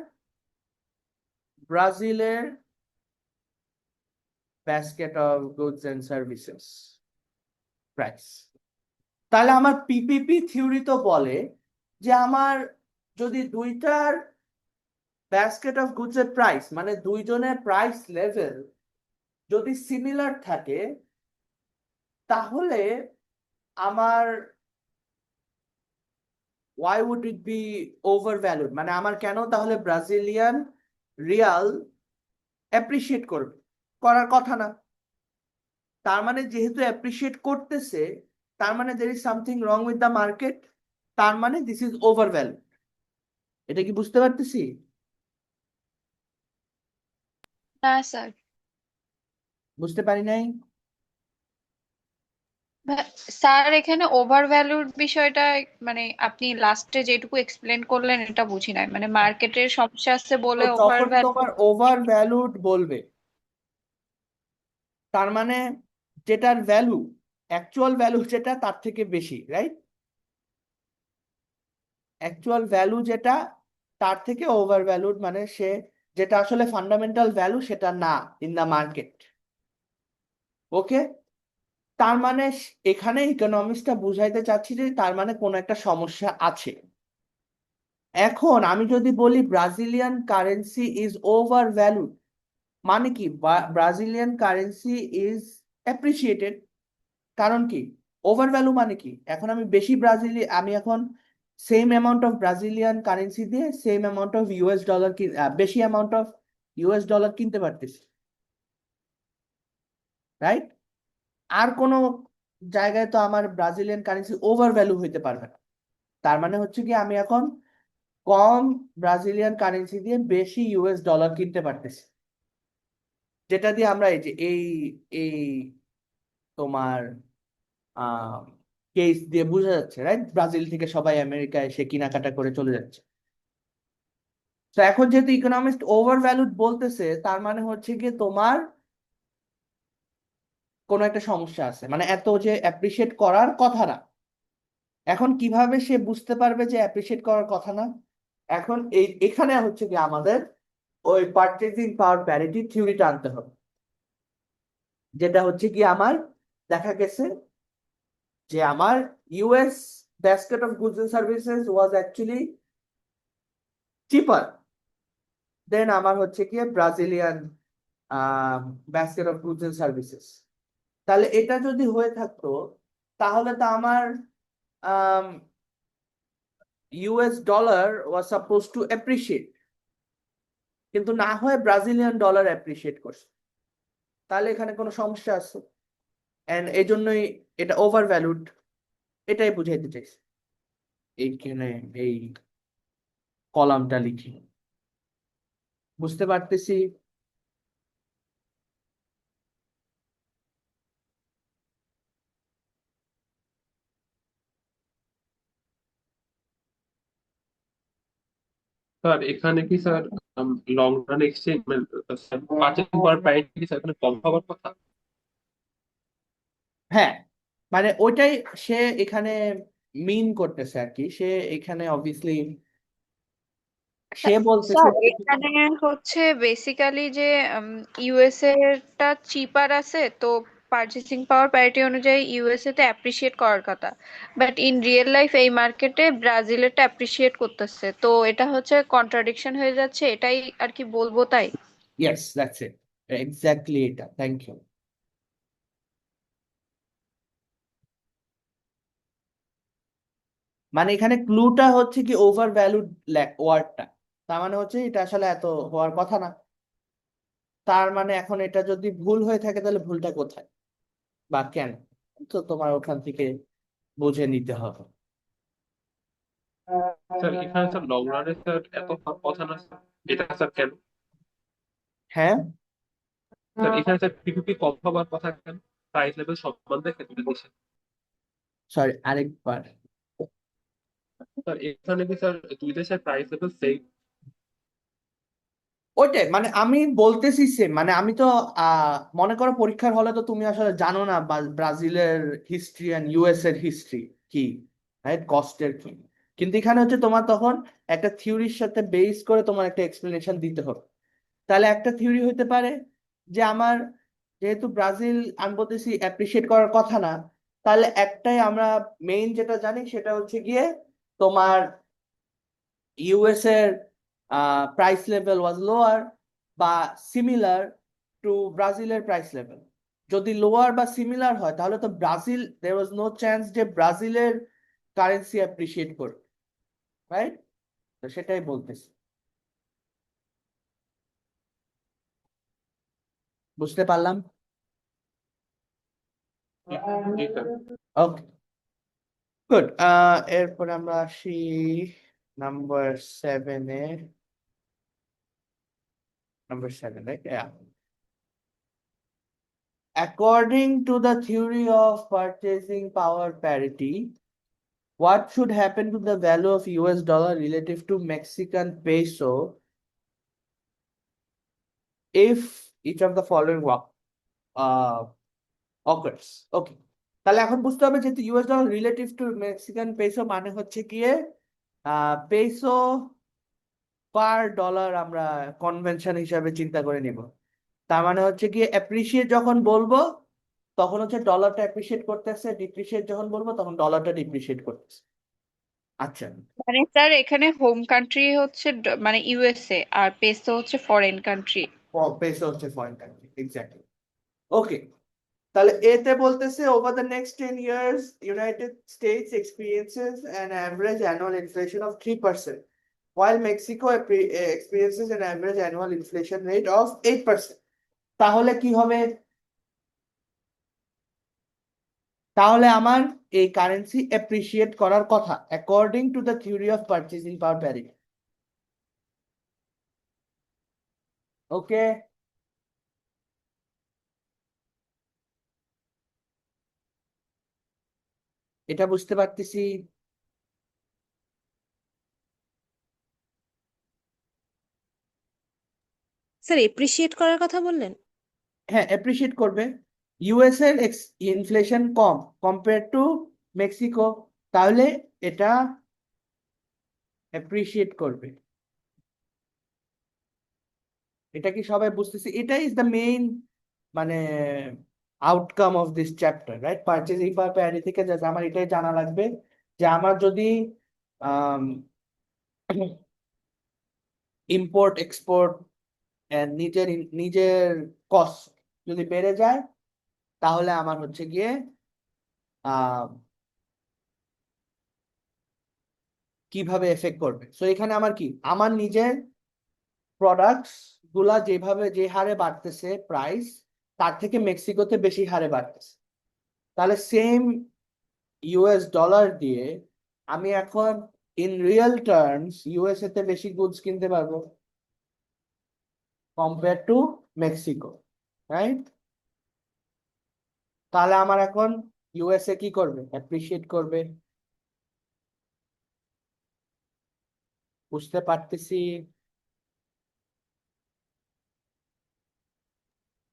ব্রাজিলের basket of goods and services price. তাহলে আমার পিপিপি থিওরি তো বলে যে আমার যদি দুইটার basket of goods এর প্রাইস মানে দুইজনের প্রাইস লেভেল যদি সিমিলার থাকে তাহলে আমার why would it be overvalued, মানে আমার কেন তাহলে ব্রাজিলিয়ান রিয়াল অ্যাপ্রিসিয়েট করবে? করার কথা না। তার মানে যেহেতু অ্যাপ্রিসিয়েট করতেছে তার মানে there is something wrong with the market, তার মানে দিস ইজ ওভারভ্যালু। এটা কি বুঝতে পারতেছি? না স্যার, বুঝতে পারি নাই? স্যার এখানে ওভার ভ্যালুড বিষয়টা মানে আপনি লাস্টে যেটুকু এক্সপ্লেন করলেন এটা বুঝি নাই, মানে মার্কেটের সমস্যা আছে তো বলে ওভার যখন ভ্যালু। তোমার ওভার ভ্যালুড বলবে তার মানে যেটার ভ্যালু, অ্যাকচুয়াল ভ্যালু যেটা তার থেকে বেশি, রাইট? অ্যাকচুয়াল ভ্যালু যেটা তার থেকে ওভার ভ্যালুড, মানে সে যেটা আসলে ফান্ডামেন্টাল ভ্যালু সেটা না ইন দ্য মার্কেট। ওকে, তার মানে এখানে ইকোনমিক্সটা বুঝাইতে চাচ্ছি যে তার মানে কোনো একটা সমস্যা আছে। এখন আমি যদি বলি Brazilian currency is over valued, মানে কি ব্রাজিলিয়ান কারেন্সি ইজ অ্যাপ্রিসিয়েটেড, কারণ কি ওভার ভ্যালু মানে কি এখন আমি বেশি আমি এখন same amount of Brazilian currency দিয়ে same amount of US dollar, বেশি অ্যামাউন্ট অফ ইউএস ডলার কিনতে পারতেছি, রাইট? আর কোনো জায়গায় তো আমার ব্রাজিলিয়ান কারেন্সি ওভার ভ্যালু হইতে পারবে না। তার মানে হচ্ছে কি আমি এখন কম ব্রাজিলিয়ান কারেন্সি দিয়ে বেশি ইউএস ডলার কিনতে পারতেছি, যেটা দিয়ে আমরা এই যে এই তোমার কেস দিয়ে বোঝা যাচ্ছে, রাইট? ব্রাজিল থেকে সবাই আমেরিকা এসে কেনাকাটা করে চলে যাচ্ছে। তো এখন যেহেতু ইকোনমিস্ট ওভার ভ্যালুড বলতেছে তার মানে হচ্ছে কি তোমার কোনো একটা সমস্যা আছে, মানে এত যে অ্যাপ্রিসিয়েট করার কথা না। এখন কিভাবে সে বুঝতে পারবে যে অ্যাপ্রিসিয়েট করার কথা না? এখন এখানে হচ্ছে কি আমাদের ওই পারচেজিং পাওয়ার প্যারিটি থিওরিটা আনতে হবে, যেটা হচ্ছে কি আমার দেখা গেছে যে আমার US basket of goods and services was actually cheaper দেন আমার হচ্ছে কি Brazilian basket of goods and services। তাহলে এটা যদি হয়ে থাকতো তাহলে তো আমার ইউএস ডলার ওয়াজ সাপোজ টু অ্যাপ্রিসিয়েট, কিন্তু না হয়ে ব্রাজিলিয়ান ডলার অ্যাপ্রিসিয়েট করছে, তাহলে এখানে কোনো সমস্যা আছে, এন্ড এই জন্যই এটা ওভার ভ্যালুড, এটাই বুঝাইতে চাইছি এইখানে এই কলামটা লিখি। বুঝতে পারতেছি? স্যার এখানে কি স্যার লং রান এক্সচেঞ্জ মানে পার্চেসিং পাওয়ার প্যারিটি কি স্যার এখানে কম হওয়ার কথা? হ্যাঁ, মানে ওইটাই সে এখানে মিন করতেছে আর কি। সে এখানে অবভিয়াসলি সে বলতেছে স্যার এখানে হচ্ছে বেসিক্যালি যে ইউএসএ টা চিপার আছে, তো পারচেসিং পাওয়ার প্যারিটি অনুযায়ী ইউএসএ তে অ্যাপ্রিসিয়েট করার কথা, বাট ইন রিয়েল লাইফ এই মার্কেটে ব্রাজিলেরটা অ্যাপ্রিসিয়েট করতেছে, তো এটা হচ্ছে কন্ট্রাডিকশন হয়ে যাচ্ছে, এটাই আর কি বলবো তাই। ইয়েস, দ্যাটস ইট, এক্স্যাক্টলি এটা, থ্যাংক ইউ। মানে এখানে ক্লুটা হচ্ছে কি ওভার ভ্যালুড ওয়ার্ডটা, তার মানে হচ্ছে এটা আসলে এত হওয়ার কথা না। তার মানে এখন এটা যদি ভুল হয়ে থাকে তাহলে ভুলটা কোথায় বা কেন, তো তোমার ওখান থেকে বুঝে নিতে হবে। স্যার এখানে স্যার লং রানে স্যার এত হওয়ার কথা না স্যার, এটা স্যার কেন? হ্যাঁ, স্যার এখানে স্যার পিপিপি কম হবার কথা কেন? প্রাইস লেভেল সমান দেখে দুটো দেশে। সরি, আরেকবার। স্যার এখানে কি স্যার দুই দেশের প্রাইস লেভেল সেম? ওইটাই মানে আমি বলতেছি সেম, মানে আমি তো মনে করো পরীক্ষার হলে তো তুমি আসলে জানো না ব্রাজিলের হিস্ট্রি এন্ড ইউএস এর হিস্ট্রি কি, রাইট, কস্টের কি। কিন্তু এখানে হচ্ছে তোমার তখন একটা থিওরির সাথে বেস করে তোমার একটা এক্সপ্লেনেশন দিতে হবে। তাহলে একটা থিওরি হতে পারে যে আমার, যেহেতু ব্রাজিল আমি বলতেছি অ্যাপ্রিসিয়েট করার কথা না, তাহলে একটাই আমরা মেইন যেটা জানি সেটা হচ্ছে গিয়ে তোমার ইউএস এর প্রাইস লেভেল ওয়াজ লোয়ার বা সিমিলার টু ব্রাজিলের প্রাইস লেভেল। যদি লোয়ার বা সিমিলার হয় তাহলে তো Brazil, there was no chance যে ব্রাজিলের কারেন্সি অ্যাপ্রিসিয়েট করবে, রাইট? তো সেটাই বলতেছি, বুঝতে পারলাম। জি স্যার। ওকে, গুড। এরপরে আমরা আসি নাম্বার সেভেনে। Number seven, right? According to the theory of purchasing power parity, what should happen to the value of US dollar relative to Mexican peso if each of the following uh, occurs? Okay. তাহলে এখন বুঝতে হবে যেহেতু US dollar relative to Mexican peso মানে হচ্ছে গিয়ে peso পার dollar আমরা convention হিসাবে চিন্তা করে নিব। তার মানে হচ্ছে গিয়ে অ্যাপ্রিসিয়েট যখন বলবো তখন হচ্ছে ডলারটা অ্যাপ্রিসিয়েট করতেছে, ডিপ্রিসিয়েট যখন বলবো তখন ডলারটা ডিপ্রিসিয়েট করতেছে। আচ্ছা, মানে স্যার এখানে হোম কান্ট্রি হচ্ছে মানে ইউএসএ, আর পেসো হচ্ছে ফরেন কান্ট্রি। পেসো হচ্ছে ফরেন কান্ট্রি, এক্স্যাক্টলি। ওকে, তাহলে এতে বলতেছে over the next 10 years United states experiences an average annual inflation of 3%, while Mexico experiences an average annual inflation rate of 8%। তাহলে কি হবে? তাহলে আমার এই কারেন্সি অ্যাপ্রিসিয়েট করার কথা according to the theory of purchasing power parity. Okay, এটা বুঝতে পারতেছি। স্যার এপ্রিসিয়েট করার কথা বললেন? হ্যাঁ, অ্যাপ্রিসিয়েট করবে। ইউএস এর inflation com compare to Mexico, তাহলে এটা অ্যাপ্রিসিয়েট করবে। এটা কি সবাই বুঝতেছি? এটা ইজ দ্য মেইন মানে outcome of this chapter, right? Purchasing power parity থেকে জাস্ট আমার এটাই জানা লাগবে যে আমার যদি ইম্পোর্ট এক্সপোর্ট নিজের নিজের কস্ট যদি বেড়ে যায় তাহলে আমার হচ্ছে গিয়ে আহ কিভাবে এফেক্ট করবে। সো এখানে আমার কি, আমার নিজের প্রোডাক্টস গুলা যেভাবে যে হারে বাড়তেছে প্রাইস, তার থেকে মেক্সিকোতে বেশি হারে বাড়তেছে। তাহলে সেম ইউএস ডলার দিয়ে আমি এখন ইন রিয়েল টার্মস ইউএসএ তে বেশি গুডস কিনতে পারবো কম্পেয়ার টু মেক্সিকো, রাইট? তাহলে আমার এখন ইউএসএ কি করবে? অ্যাপ্রিসিয়েট করবে। বুঝতে পারতেছি।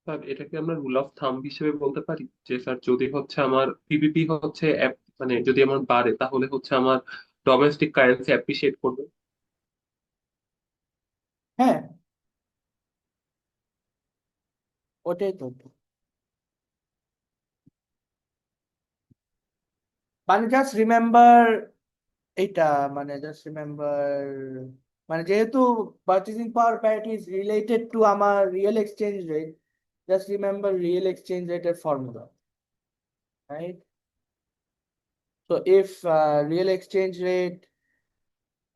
স্যার এটাকে আমরা রুল অফ থাম্ব হিসেবে বলতে পারি যে স্যার যদি হচ্ছে আমার পিপিপি হচ্ছে মানে যদি আমার বাড়ে তাহলে হচ্ছে আমার ডোমেস্টিক কারেন্সি অ্যাপ্রিসিয়েট করবে। হ্যাঁ, ওটাই তো। মানে জাস্ট রিমেম্বার এইটা, মানে জাস্ট রিমেম্বার, মানে যেহেতু purchasing power parity is related to আমার real exchange rate, just remember real exchange রেটের formula, right? So if real exchange rate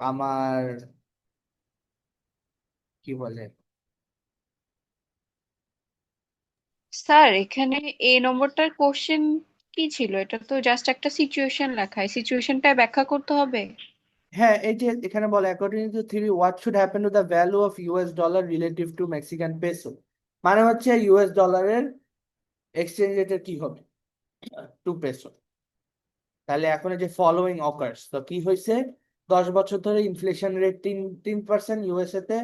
আমার কি বলে, স্যার এখানে এই নম্বরটার কোশ্চেন কি ছিল? এটা তো জাস্ট একটা সিচুয়েশন লেখা, সিচুয়েশনটা ব্যাখ্যা করতে হবে। হ্যাঁ এই যে এখানে বলে according to theory what should happen to the value of US dollar relative to Mexican peso, মানে হচ্ছে ইউএস ডলারের এক্সচেঞ্জ রেটের কি হবে টু পেসো। তাহলে এখন এই যে ফলোইং অকার্স, তো কি হয়েছে, 10 বছর ধরে ইনফ্লেশন রেট 3% ইউএসএ তে,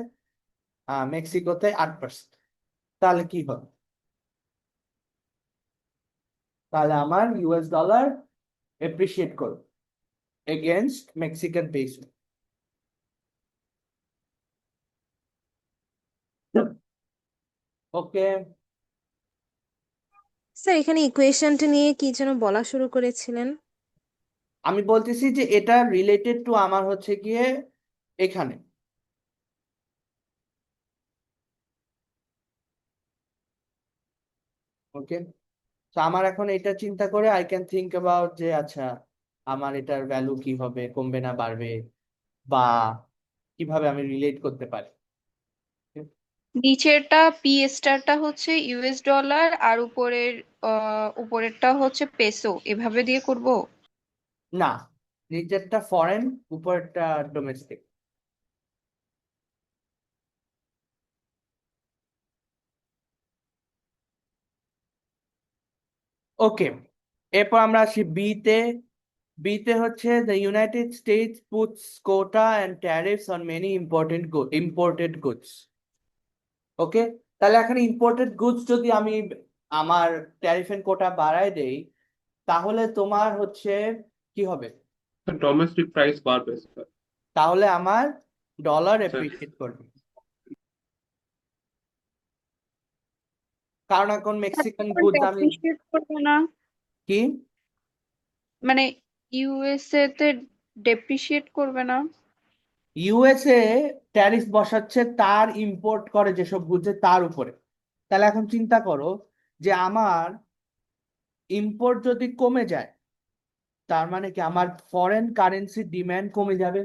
মেক্সিকোতে 8%। তাহলে কি হবে, তাহলে আমার ইউএস ডলার এপ্রিসিয়েট করবে এগেনস্ট মেক্সিকান পেসো। ওকে, স্যার এখানে ইকুয়েশনটা নিয়ে কি যেন বলা শুরু করেছিলেন? আমি বলতেছি যে এটা রিলেটেড টু আমার হচ্ছে গিয়ে এখানে, ওকে। তো আমার এখন এটা চিন্তা করে আই ক্যান থিঙ্ক অ্যাবাউট যে আচ্ছা আমার এটার ভ্যালু কি হবে, কমবে না বাড়বে, বা কিভাবে আমি রিলেট করতে পারি। নিচেরটা পি স্টারটা হচ্ছে ইউএস ডলার আর উপরেরটা হচ্ছে পেসো, এভাবে দিয়ে করব। না, নিচেরটা ফরেন, উপরেরটা ডোমেস্টিক। ওকে, এরপর আমরা আসি বিতে। বিতে হচ্ছে the United States puts quota and tariffs on many imported goods. Okay, তাহলে এখানে ইম্পোর্টেড গুডস যদি আমি আমার ট্যারিফ এন্ড কোটা বাড়ায় দেই, তাহলে তোমার হচ্ছে কি হবে, ডোমেস্টিক প্রাইস বাড়বে স্যার। তাহলে আমার ডলার স্যার এপ্রিসিয়েট করবে, কারণ এখন মেক্সিকান গুডস আমি অ্যাপ্রিসিয়েট করবে না, কি, মানে ইউএসএ তে ডেপ্রিসিয়েট করবে না। ইউএসএ ট্যারিফ বসাচ্ছে তার ইম্পোর্ট করে যেসব গুডস তার উপরে। তাহলে এখন চিন্তা করো যে আমার ইম্পোর্ট যদি কমে যায়, তার মানে কি আমার ফরেন কারেন্সি ডিমান্ড কমে যাবে।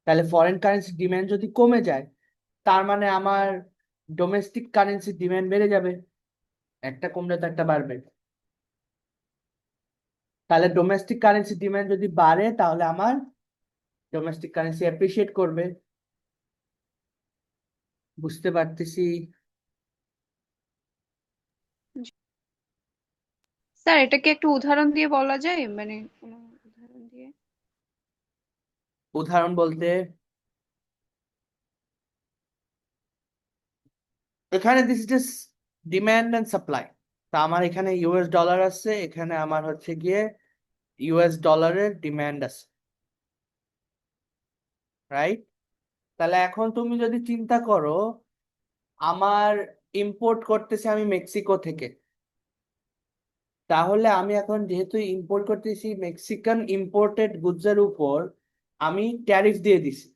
তাহলে ফরেন কারেন্সি ডিমান্ড যদি কমে যায়, তার মানে আমার ডোমেস্টিক কারেন্সি ডিমান্ড বেড়ে যাবে, একটা কমলে তো একটা বাড়বে। তাহলে ডোমেস্টিক কারেন্সি ডিমান্ড যদি বাড়ে, তাহলে আমার ডোমেস্টিক কারেন্সি অ্যাপ্রিসিয়েট করবে। বুঝতে পারতেছি। স্যার এটাকে একটু উদাহরণ দিয়ে বলা যায়, মানে কোনো উদাহরণ দিয়ে? উদাহরণ বলতে এখানে this is demand and supply. তা আমার এখানে ইউএস ডলার আছে, এখানে আমার হচ্ছে গিয়ে ইউএস ডলারের ডিমান্ড আছে, রাইট? তাহলে এখন তুমি যদি চিন্তা করো, আমার ইম্পোর্ট করতেছি আমি মেক্সিকো থেকে, তাহলে আমি এখন যেহেতু ইম্পোর্ট করতেছি মেক্সিকান ইম্পোর্টেড গুডস এর উপর আমি ট্যারিফ দিয়ে দিছি,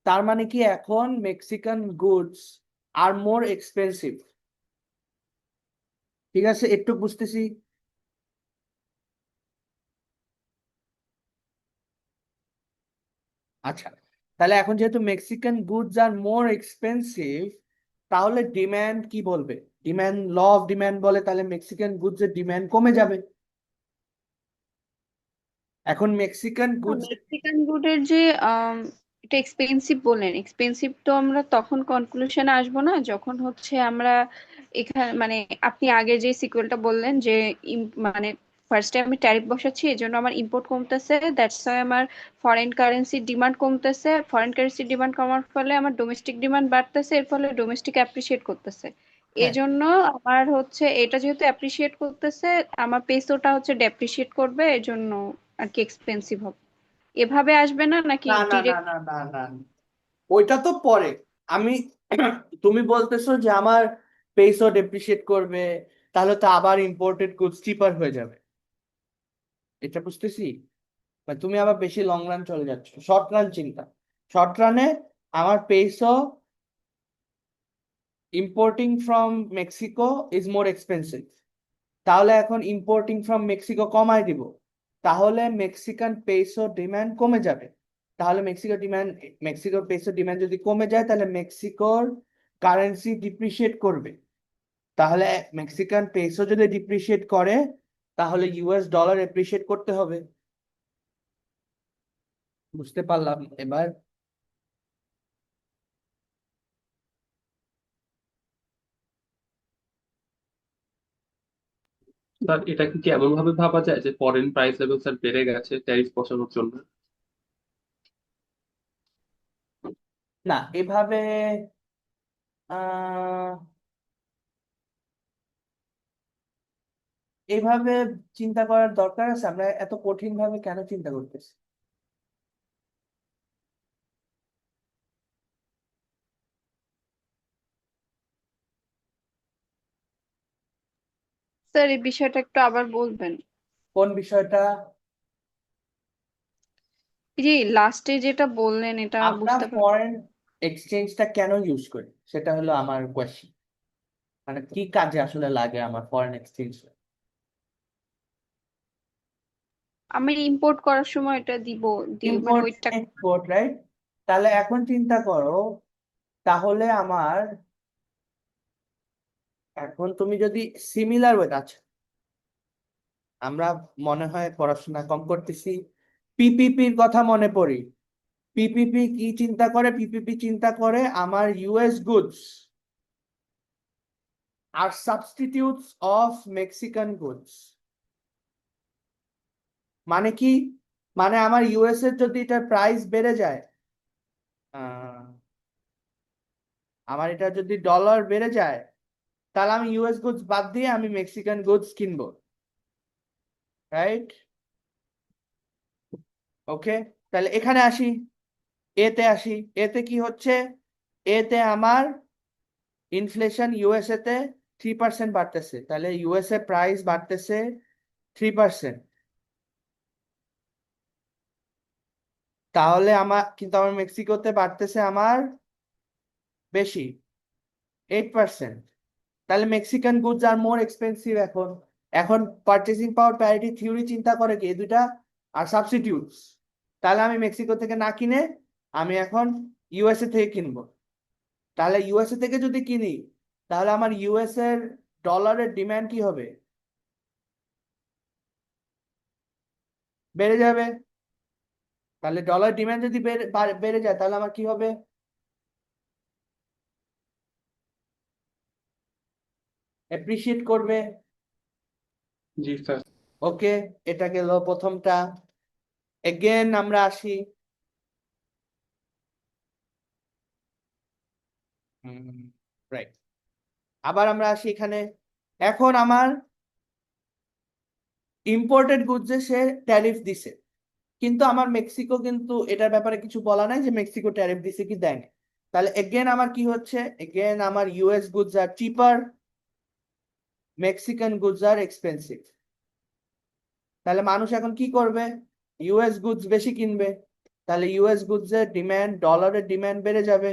তার মানে কি এখন মেক্সিকান গুডস আর মোর এক্সপেন্সিভ। ঠিক আছে, একটু বুঝতেছি। আচ্ছা, তাহলে এখন যেহেতু মেক্সিকান গুডস আর মোর এক্সপেন্সিভ, তাহলে ডিমান্ড কি বলবে, ডিমান্ড ল অফ ডিমান্ড বলে তাহলে মেক্সিকান গুডস এর ডিমান্ড কমে যাবে। এখন মেক্সিকান গুডস, মেক্সিকান গুডের যে এটা এক্সপেন্সিভ বললেন, এক্সপেন্সিভ তো আমরা তখন কনক্লুশনে আসবো না যখন হচ্ছে আমরা এখানে, মানে আপনি আগে যে সিকুয়েলটা বললেন যে মানে ফার্স্টে আমি ট্যারিফ বসাচ্ছি এজন্য আমার ইম্পোর্ট কমতেছে, দ্যাটস ওয়াই আমার ফরেন কারেন্সির ডিমান্ড কমতেছে, ফরেন কারেন্সির ডিমান্ড কমার ফলে আমার ডোমেস্টিক ডিমান্ড বাড়তেছে, এর ফলে ডোমেস্টিক অ্যাপ্রিসিয়েট করতেছে। হ্যাঁ, এজন্য আমার হচ্ছে এটা যেহেতু অ্যাপ্রিসিয়েট করতেছে, আমার পেসোটা হচ্ছে ডেপ্রিসিয়েট করবে, এজন্য আর কি এক্সপেন্সিভ হবে। এভাবে আসবে না নাকি না না না ডিরেক্ট? না না না, ওইটা তো পরে। আমি তুমি বলতেছো যে আমার পেসো ডেপ্রিসিয়েট করবে, তাহলে তো আবার ইম্পোর্টেড গুডস চিপার হয়ে যাবে। এটা বুঝতেছি। মানে তুমি আবার বেশি লং রান চলে যাচ্ছ, শর্ট রান চিন্তা। শর্ট রানে আমার peso importing from Mexico is more expensive, তাহলে এখন ইম্পোর্টিং ফ্রম মেক্সিকো কমায় দিব, তাহলে মেক্সিকান পেসো ডিমান্ড কমে যাবে। তাহলে মেক্সিকোর পেসো ডিমান্ড যদি কমে যায়, তাহলে মেক্সিকোর কারেন্সি ডিপ্রিসিয়েট করবে। তাহলে মেক্সিকান পেসো যদি ডিপ্রিসিয়েট করে, তাহলে ইউএস ডলার এপ্রিসিয়েট করতে হবে। বুঝতে পারলাম এবার? স্যার এটা কি এমন ভাবে ভাবা যায় যে ফরেন প্রাইস লেভেল স্যার বেড়ে গেছে ট্যারিফ বসানোর জন্য? না, এভাবে আহ এভাবে চিন্তা করার দরকার আছে? আমরা এত কঠিন ভাবে কেন চিন্তা করতেছি? স্যার এই বিষয়টা একটু আবার বলবেন? কোন বিষয়টা? এই যে লাস্টে যেটা বললেন এটা আমরা বুঝতে পার ফরেন এক্সচেঞ্জটা কেন ইউজ করি, সেটা হলো আমার কোয়েশ্চেন। মানে কি কাজে আসলে লাগে আমার ফরেন এক্সচেঞ্জ? আমি ইম্পোর্ট করার সময় এটা মানে ইম্পোর্ট ওইটা। Export, right? তাহলে এখন চিন্তা করো, তাহলে আমার এখন তুমি যদি সিমিলার ওয়েট আছে, আমরা মনে হয় পড়াশোনা কম করতেছি, পিপিপির কথা মনে পড়ি। পিপিপি কি চিন্তা করে? পিপিপি চিন্তা করে আমার ইউএস গুডস আর সাবস্টিটিউটস অফ মেক্সিকান গুডস। মানে কি? মানে আমার ইউএস এর যদি এটার প্রাইস বেড়ে যায়, আহ, আমার এটা যদি ডলার বেড়ে যায়, তাহলে আমি ইউএস গুডস বাদ দিয়ে আমি মেক্সিকান গুডস কিনবো, রাইট? ওকে, তাহলে এখানে আসি, এতে আসি। এতে কি হচ্ছে? এতে আমার ইনফ্লেশন ইউএসএ তে 3% বাড়তেছে, তাহলে ইউএসএ প্রাইস বাড়তেছে 3%। তাহলে আমার মেক্সিকোতে বাড়তেছে আমার বেশি, 8%। তাহলে মেক্সিকান গুডস আর মোর এক্সপেন্সিভ। এখন এখন পারচেসিং পাওয়ার প্যারিটি থিওরি চিন্তা করে কি এই দুইটা আর সাবস্টিটিউটস। তাহলে আমি মেক্সিকো থেকে না কিনে আমি এখন ইউএসএ থেকে কিনবো। তাহলে ইউএসএ থেকে যদি কিনি, তাহলে আমার ইউএস এর ডলারের ডিমান্ড কি হবে? বেড়ে যাবে। তাহলে ডলার ডিমান্ড যদি বেড়ে যায়, তাহলে আমার কি হবে? অ্যাপ্রিসিয়েট করবে। জি স্যার। ওকে, এটা গেল প্রথমটা। এগেন আমরা আসি, রাইট, আবার আমরা আসি এখানে। এখন আমার ইম্পোর্টেড গুডসে সে ট্যারিফ দিছে, কিন্তু আমার মেক্সিকো কিন্তু এটার ব্যাপারে কিছু বলা নাই যে মেক্সিকো ট্যারিফ দিছে কি দেয়নি। তাহলে এগেন আমার কি হচ্ছে? এগেন আমার ইউএস গুডস আর চিপার, মেক্সিকান গুডস আর এক্সপেন্সিভ। তাহলে মানুষ এখন কি করবে? ইউএস গুডস বেশি কিনবে। তাহলে ইউএস গুডস এর ডিমান্ড, ডলারের ডিমান্ড বেড়ে যাবে।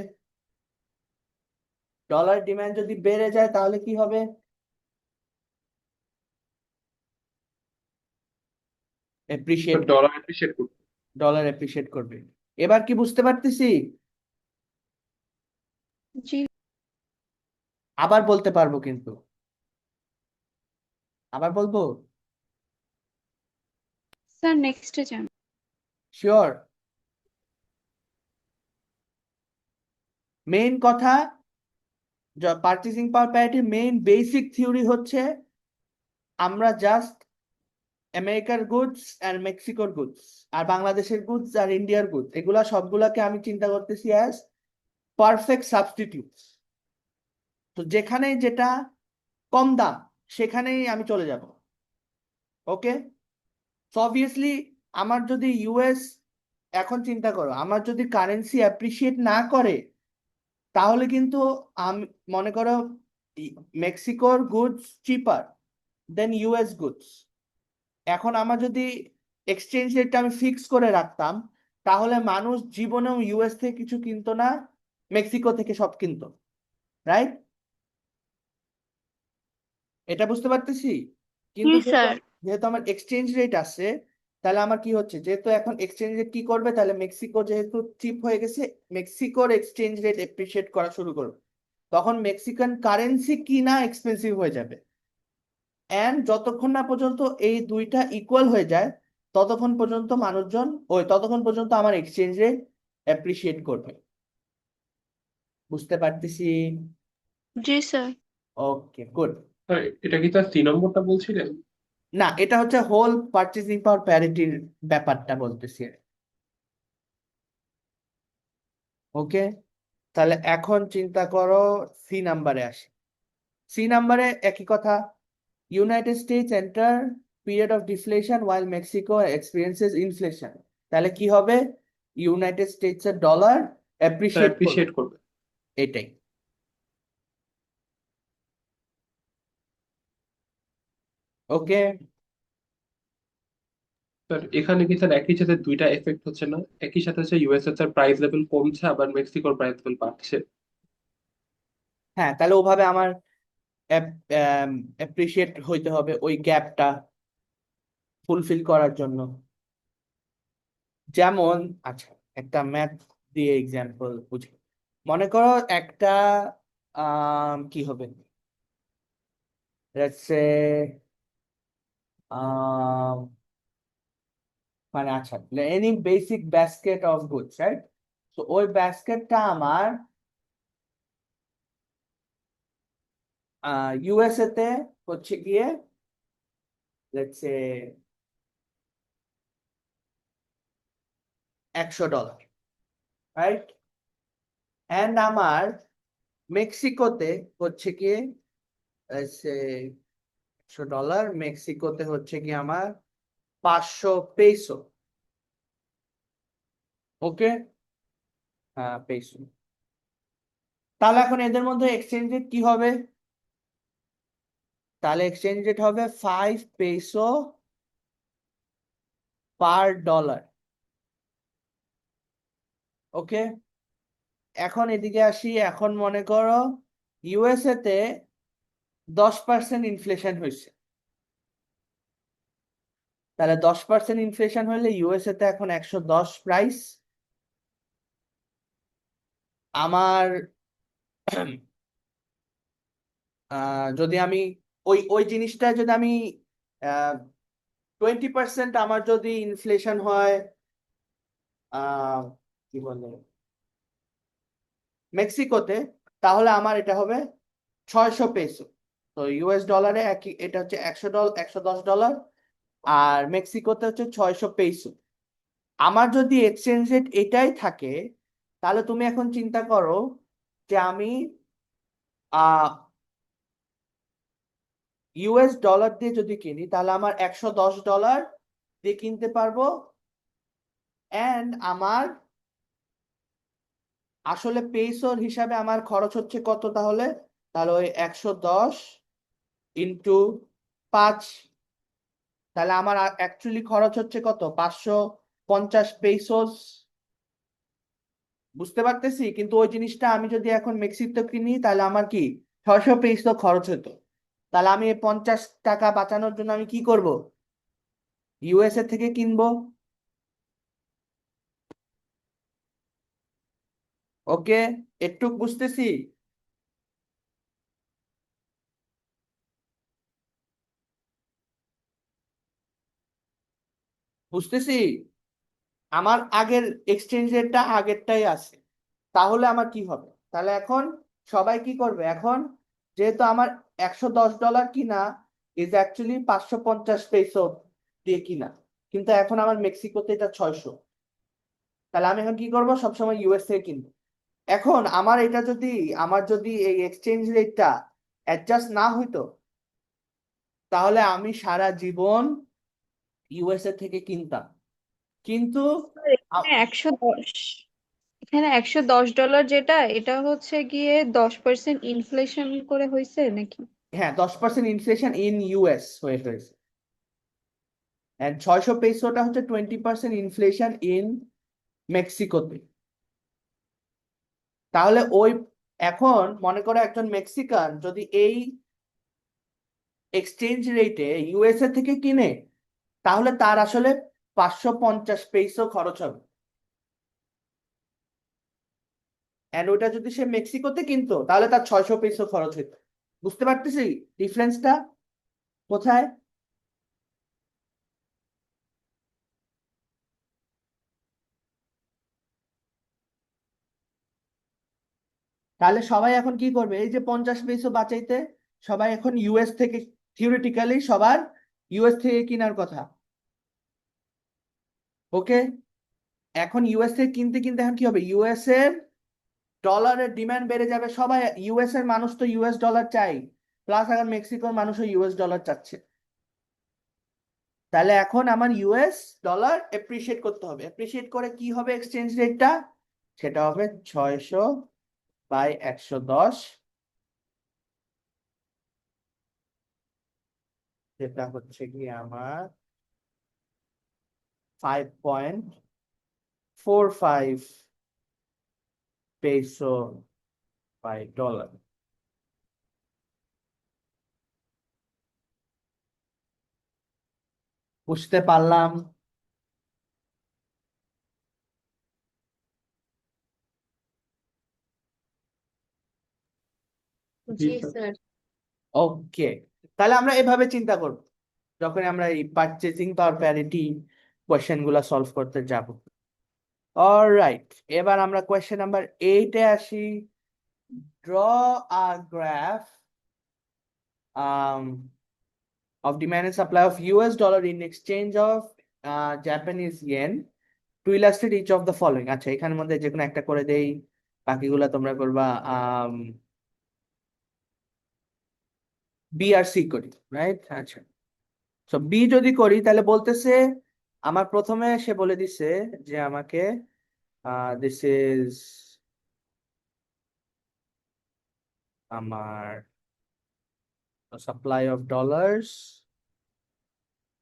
ডলার ডিমান্ড যদি বেড়ে যায়, তাহলে কি হবে? এপ্রিসিয়েট, ডলার অ্যাপ্রিসিয়েট করবে। ডলার এপ্রিসিয়েট করবে। এবার কি বুঝতে পারতেছি? জি আবার বলতে পারবো কিন্তু, আবার বলবো। স্যার, নেক্সটে যান। শিওর? মেইন কথা, পার্চেসিং পাওয়ার প্যারিটির মেইন বেসিক থিওরি হচ্ছে আমরা জাস্ট আমেরিকার গুডস আর মেক্সিকোর গুডস আর বাংলাদেশের গুডস আর ইন্ডিয়ার গুডস, এগুলা সবগুলাকে আমি চিন্তা করতেছি অ্যাজ পারফেক্ট সাবস্টিটিউটস। তো যেখানেই যেটা কম দাম, সেখানেই আমি চলে যাব। ওকে, অবভিয়াসলি আমার যদি ইউএস, এখন চিন্তা করো, আমার যদি কারেন্সি অ্যাপ্রিসিয়েট না করে, তাহলে কিন্তু আমি মনে করো মেক্সিকোর গুডস চিপার দেন ইউএস গুডস। এখন আমার যদি এক্সচেঞ্জ রেটটা আমি ফিক্স করে রাখতাম, তাহলে মানুষ জীবনেও ইউএস থেকে কিছু কিনতো না, মেক্সিকো থেকে সব কিনতো, রাইট? এটা বুঝতে পারতেছি। কিন্তু জি স্যার। যেহেতু আমার এক্সচেঞ্জ রেট আছে, তাহলে আমার কি হচ্ছে, যেহেতু এখন এক্সচেঞ্জ রেট কি করবে, তাহলে মেক্সিকো যেহেতু চিপ হয়ে গেছে, মেক্সিকোর এক্সচেঞ্জ রেট এপ্রিসিয়েট করা শুরু করবে, তখন মেক্সিকান কারেন্সি কিনা এক্সপেন্সিভ হয়ে যাবে। এন্ড যতক্ষণ না পর্যন্ত এই দুইটা ইকুয়াল হয়ে যায়, ততক্ষণ পর্যন্ত আমার এক্সচেঞ্জ রেট অ্যাপ্রিসিয়েট করবে। বুঝতে পারতেছি? জি স্যার। ওকে, গুড। স্যার এটা কি স্যার সি নম্বরটা বলছিলেন? না, এটা হচ্ছে হোল পারচেজিং পাওয়ার প্যারিটির ব্যাপারটা বলতেছি। ওকে, তাহলে এখন চিন্তা করো, সি নাম্বারে আসি। সি নাম্বারে একই কথা, United States enter period of deflation while Mexico experiences inflation. তাহলে কি হবে? ইউনাইটেড স্টেটস এর ডলার স্যার অ্যাপ্রিসিয়েট করবে, অ্যাপ্রিসিয়েট করবে। এটাই। ওকে, স্যার এখানে কি স্যার একই সাথে দুইটা এফেক্ট হচ্ছে না? একই সাথে হচ্ছে ইউএস এর স্যার প্রাইস লেভেল কমছে, আবার মেক্সিকোর প্রাইস লেভেল বাড়ছে। হ্যাঁ, তাহলে ওভাবে আমার অ্যাপ্রিসিয়েট হইতে হবে ওই গ্যাপটা ফুলফিল করার জন্য। যেমন, আচ্ছা, একটা ম্যাথ দিয়ে এক্সাম্পল বুঝি। মনে করো একটা কি হবে, লেটস সে মানে আচ্ছা, any basic basket of goods, right? তো ওই বাস্কেটটা আমার ইউএসএ তে হচ্ছে গিয়ে লেটস সে $100, রাইট? এন্ড আমার মেক্সিকোতে হচ্ছে গিয়ে $100, মেক্সিকোতে হচ্ছে গিয়ে আমার 500 পেসো। ওকে, হ্যাঁ, পেসো। তাহলে এখন এদের মধ্যে এক্সচেঞ্জ রেট কি হবে? তাহলে এক্সচেঞ্জ রেট হবে 5 পেসো পার ডলার। ওকে, এখন এদিকে আসি। এখন মনে করো ইউএসএ তে 10% ইনফ্লেশন হয়েছে। তাহলে 10% ইনফ্লেশন হলে ইউএসএ তে এখন 110 প্রাইস। আমার যদি আমি ওই ওই জিনিসটা যদি আমি 20% আমার যদি ইনফ্লেশন হয়, কি বলে, মেক্সিকোতে, তাহলে আমার এটা হবে 600 পেসো। তো ইউএস ডলারে একই, এটা হচ্ছে $100, $110, আর মেক্সিকোতে হচ্ছে 600 পেসো। আমার যদি এক্সচেঞ্জ রেট এটাই থাকে, তাহলে তুমি এখন চিন্তা করো যে আমি আহ ইউএস ডলার দিয়ে যদি কিনি, তাহলে আমার $110 দিয়ে কিনতে পারবো। এন্ড আমার আসলে পেসোর হিসাবে আমার খরচ হচ্ছে কত তাহলে? তাহলে ওই 110 ইন্টু 5, তাহলে আমার অ্যাকচুয়ালি খরচ হচ্ছে কত? 550 পেসোস। বুঝতে পারতেছি? কিন্তু ওই জিনিসটা আমি যদি এখন মেক্সিকো কিনি, তাহলে আমার কি 600 পেসো খরচ হতো। তাহলে আমি এই 50 টাকা বাঁচানোর জন্য আমি কি করব? ইউএসএ থেকে কিনবো। ওকে, একটু বুঝতেছি? বুঝতেছি। আমার আগের এক্সচেঞ্জ রেটটা আগেরটাই আছে। তাহলে আমার কি হবে? তাহলে এখন সবাই কি করবে? এখন যেহেতু আমার $110 কিনা ইজ অ্যাকচুয়ালি 550 পেসো দিয়ে কিনা, কিন্তু এখন আমার মেক্সিকোতে এটা 600। তাহলে আমি এখন কি করবো? সবসময় ইউএস থেকে কিনবো। এখন আমার যদি এই এক্সচেঞ্জ রেটটা অ্যাডজাস্ট না হইতো, তাহলে আমি সারা জীবন ইউএসএ থেকে কিনতাম। কিন্তু এখানে 110, এখানে $110 যেটা, এটা হচ্ছে গিয়ে 10% ইনফ্লেশন করে হয়েছে নাকি? হ্যাঁ, 10% ইনফ্লেশন ইন ইউএস হয়েছে। এন্ড 600 পেসোটা হচ্ছে 20% ইনফ্লেশন ইন মেক্সিকোতে। তাহলে এখন মনে করো একজন মেক্সিকান যদি এই এক্সচেঞ্জ রেটে ইউএসএ থেকে কিনে, তাহলে তার আসলে 550 পেসো খরচ হবে। এন্ড ওটা যদি সে মেক্সিকোতে কিনতো তাহলে তার 600 পেসো খরচ হতো। বুঝতে পারতেছি ডিফারেন্সটা কোথায়? তাহলে সবাই এখন কি করবে? এই যে 50 পেসো বাঁচাইতে সবাই এখন ইউএস থেকে, থিওরিটিক্যালি সবার ইউএস থেকে কেনার কথা। ওকে, এখন ইউএস থেকে কিনতে কিনতে এখন কি হবে? ইউএস এর ডলারের ডিমান্ড বেড়ে যাবে। সবাই, ইউএস এর মানুষ তো ইউএস ডলার চাই, প্লাস এখন মেক্সিকোর মানুষও ইউএস ডলার চাচ্ছে। তাহলে এখন আমার ইউএস ডলার এপ্রিসিয়েট করতে হবে। এপ্রিসিয়েট করে কি হবে এক্সচেঞ্জ রেটটা? সেটা হবে 600/110, যেটা হচ্ছে কি আমার 5.45 পেসো বাই ডলার। বুঝতে পারলাম? জি জি স্যার। স্যার। ওকে, তাহলে আমরা এভাবে চিন্তা করব যখন আমরা এই পারচেজিং পাওয়ার প্যারিটি কোয়েশ্চেন গুলা সলভ করতে যাব। অলরাইট, এবার আমরা কোয়েশ্চেন নাম্বার 8-এ আসি। Draw a graph of demand and supply of US dollar in exchange of Japanese yen to illustrate each of the following. আচ্ছা, এখানের মধ্যে যে কোনো একটা করে দেই, বাকিগুলা তোমরা করবা বি আর সি করি, রাইট? আচ্ছা, সো বি যদি করি তাহলে বলতেছে আমার প্রথমে সে বলে দিছে যে আমাকে দিস ইজ আমার supply of dollars,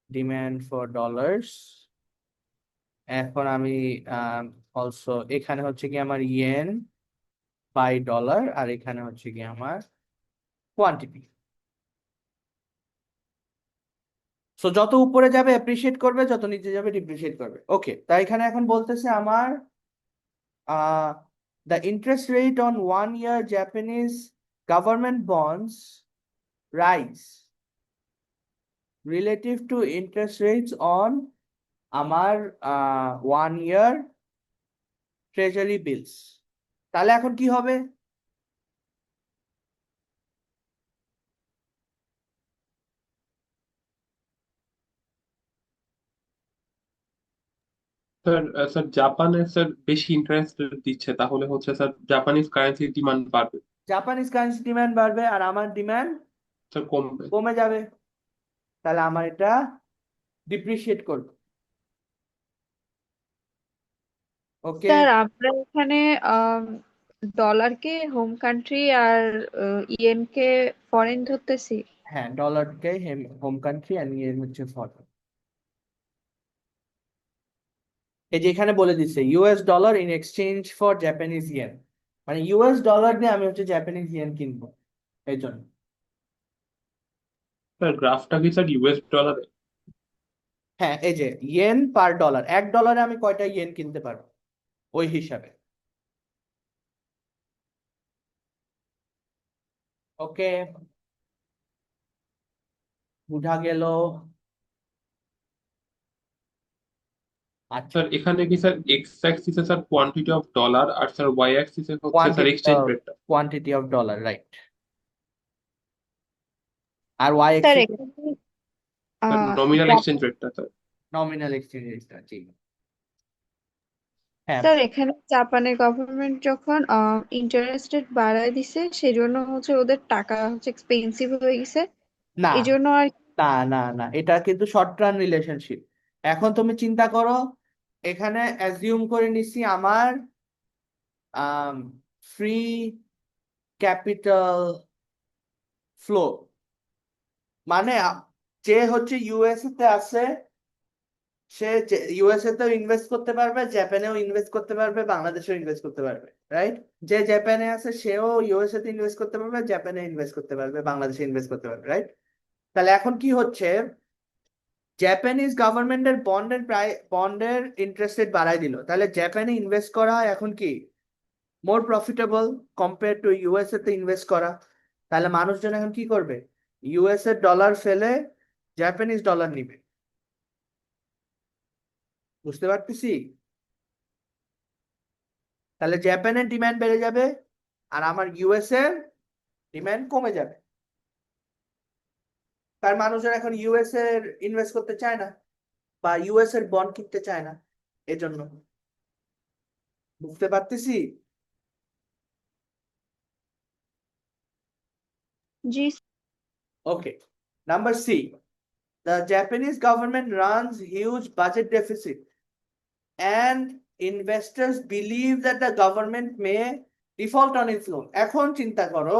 demand for dollars. এখন আমি অলসো এখানে হচ্ছে কি আমার ইয়েন বাই ডলার, আর এখানে হচ্ছে কি আমার কোয়ান্টিটি। সো যত উপরে যাবে অ্যাপ্রিসিয়েট করবে, যত নিচে যাবে ডিপ্রিসিয়েট করবে। ওকে, তাই এখানে এখন বলতেছে আমার the interest rate on 1 year Japanese government bonds rise relative to interest rates on আমার 1 year treasury bills। তাহলে এখন কি হবে? স্যার স্যার জাপানে স্যার বেশি ইন্টারেস্ট দিচ্ছে, তাহলে হচ্ছে স্যার জাপানিজ কারেন্সির ডিমান্ড বাড়বে। জাপানিজ কারেন্সি ডিমান্ড বাড়বে আর আমার ডিমান্ড স্যার কমবে। কমে যাবে। তাহলে আমার এটা ডিপ্রিসিয়েট করবে। ওকে, স্যার আমরা এখানে ডলারকে হোম কান্ট্রি আর ইয়েনকে ফরেন ধরতেছি। হ্যাঁ, ডলারকে হোম কান্ট্রি আর ইয়ে হচ্ছে ফরেন। এই যে এখানে বলে দিচ্ছে US dollar in exchange for Japanese yen, মানে ইউএস ডলার দিয়ে আমি হচ্ছে জাপানিজ ইয়েন কিনবো, এই জন্য। স্যার গ্রাফটা কি স্যার ইউএস ডলারে? হ্যাঁ, এই যে ইয়েন পার ডলার, $1 আমি কয়টা ইয়েন কিনতে পারবো ওই হিসাবে। ওকে, বুঝা গেল? আচ্ছা, স্যার এখানে কি স্যার এক্স অ্যাক্সিসে স্যার কোয়ান্টিটি অফ ডলার, আর স্যার ওয়াই অ্যাক্সিসে হচ্ছে স্যার এক্সচেঞ্জ রেটটা। Quantity of dollar, right. আর ওয়াই স্যার এক্সিস এখানে নমিনাল এক্সচেঞ্জ রেটটা স্যার। নমিনাল এক্সচেঞ্জ রেটটা, জি। হ্যাঁ, স্যার এখানে জাপানের গভর্নমেন্ট যখন ইন্টারেস্ট রেট বাড়ায় দিছে, সেই জন্য হচ্ছে ওদের টাকা হচ্ছে এক্সপেন্সিভ হয়ে গেছে, না এই জন্য আর না না না, এটা কিন্তু শর্ট টার্ম রিলেশনশিপ। এখন তুমি চিন্তা করো, এখানে অ্যাজিউম করে নিছি আমার ফ্রি ক্যাপিটাল ফ্লো, মানে যে হচ্ছে ইউএসএ তে আছে সে ইউএসএ তেও ইনভেস্ট করতে পারবে, জাপানেও ইনভেস্ট করতে পারবে, বাংলাদেশেও ইনভেস্ট করতে পারবে, রাইট? যে জাপানে আছে সেও ইউএসএ তে ইনভেস্ট করতে পারবে, জাপানে ইনভেস্ট করতে পারবে, বাংলাদেশে ইনভেস্ট করতে পারবে, রাইট? তাহলে এখন কি হচ্ছে, জাপানিজ গভর্নমেন্টের বন্ডের ইন্টারেস্ট রেট বাড়াই দিল, তাহলে জাপানে ইনভেস্ট করা এখন কি মোর প্রফিটেবল কম্পেয়ার টু ইউএসএ তে ইনভেস্ট করা। তাহলে মানুষজন এখন কি করবে, ইউএসএ ডলার ফেলে জাপানিজ ডলার নিবে। বুঝতে পারতেছি? তাহলে জাপানের ডিমান্ড বেড়ে যাবে আর আমার ইউএস এর ডিমান্ড কমে যাবে। তার মানুষজন এখন ইউএস এর ইনভেস্ট করতে চায় না বা ইউএস এর বন্ড কিনতে চায় না, এজন্য। বুঝতে পারতেছি? জি Okay. Number C. The Japanese government runs huge budget deficit and investors believe that the government may default on its loan. এখন চিন্তা করো,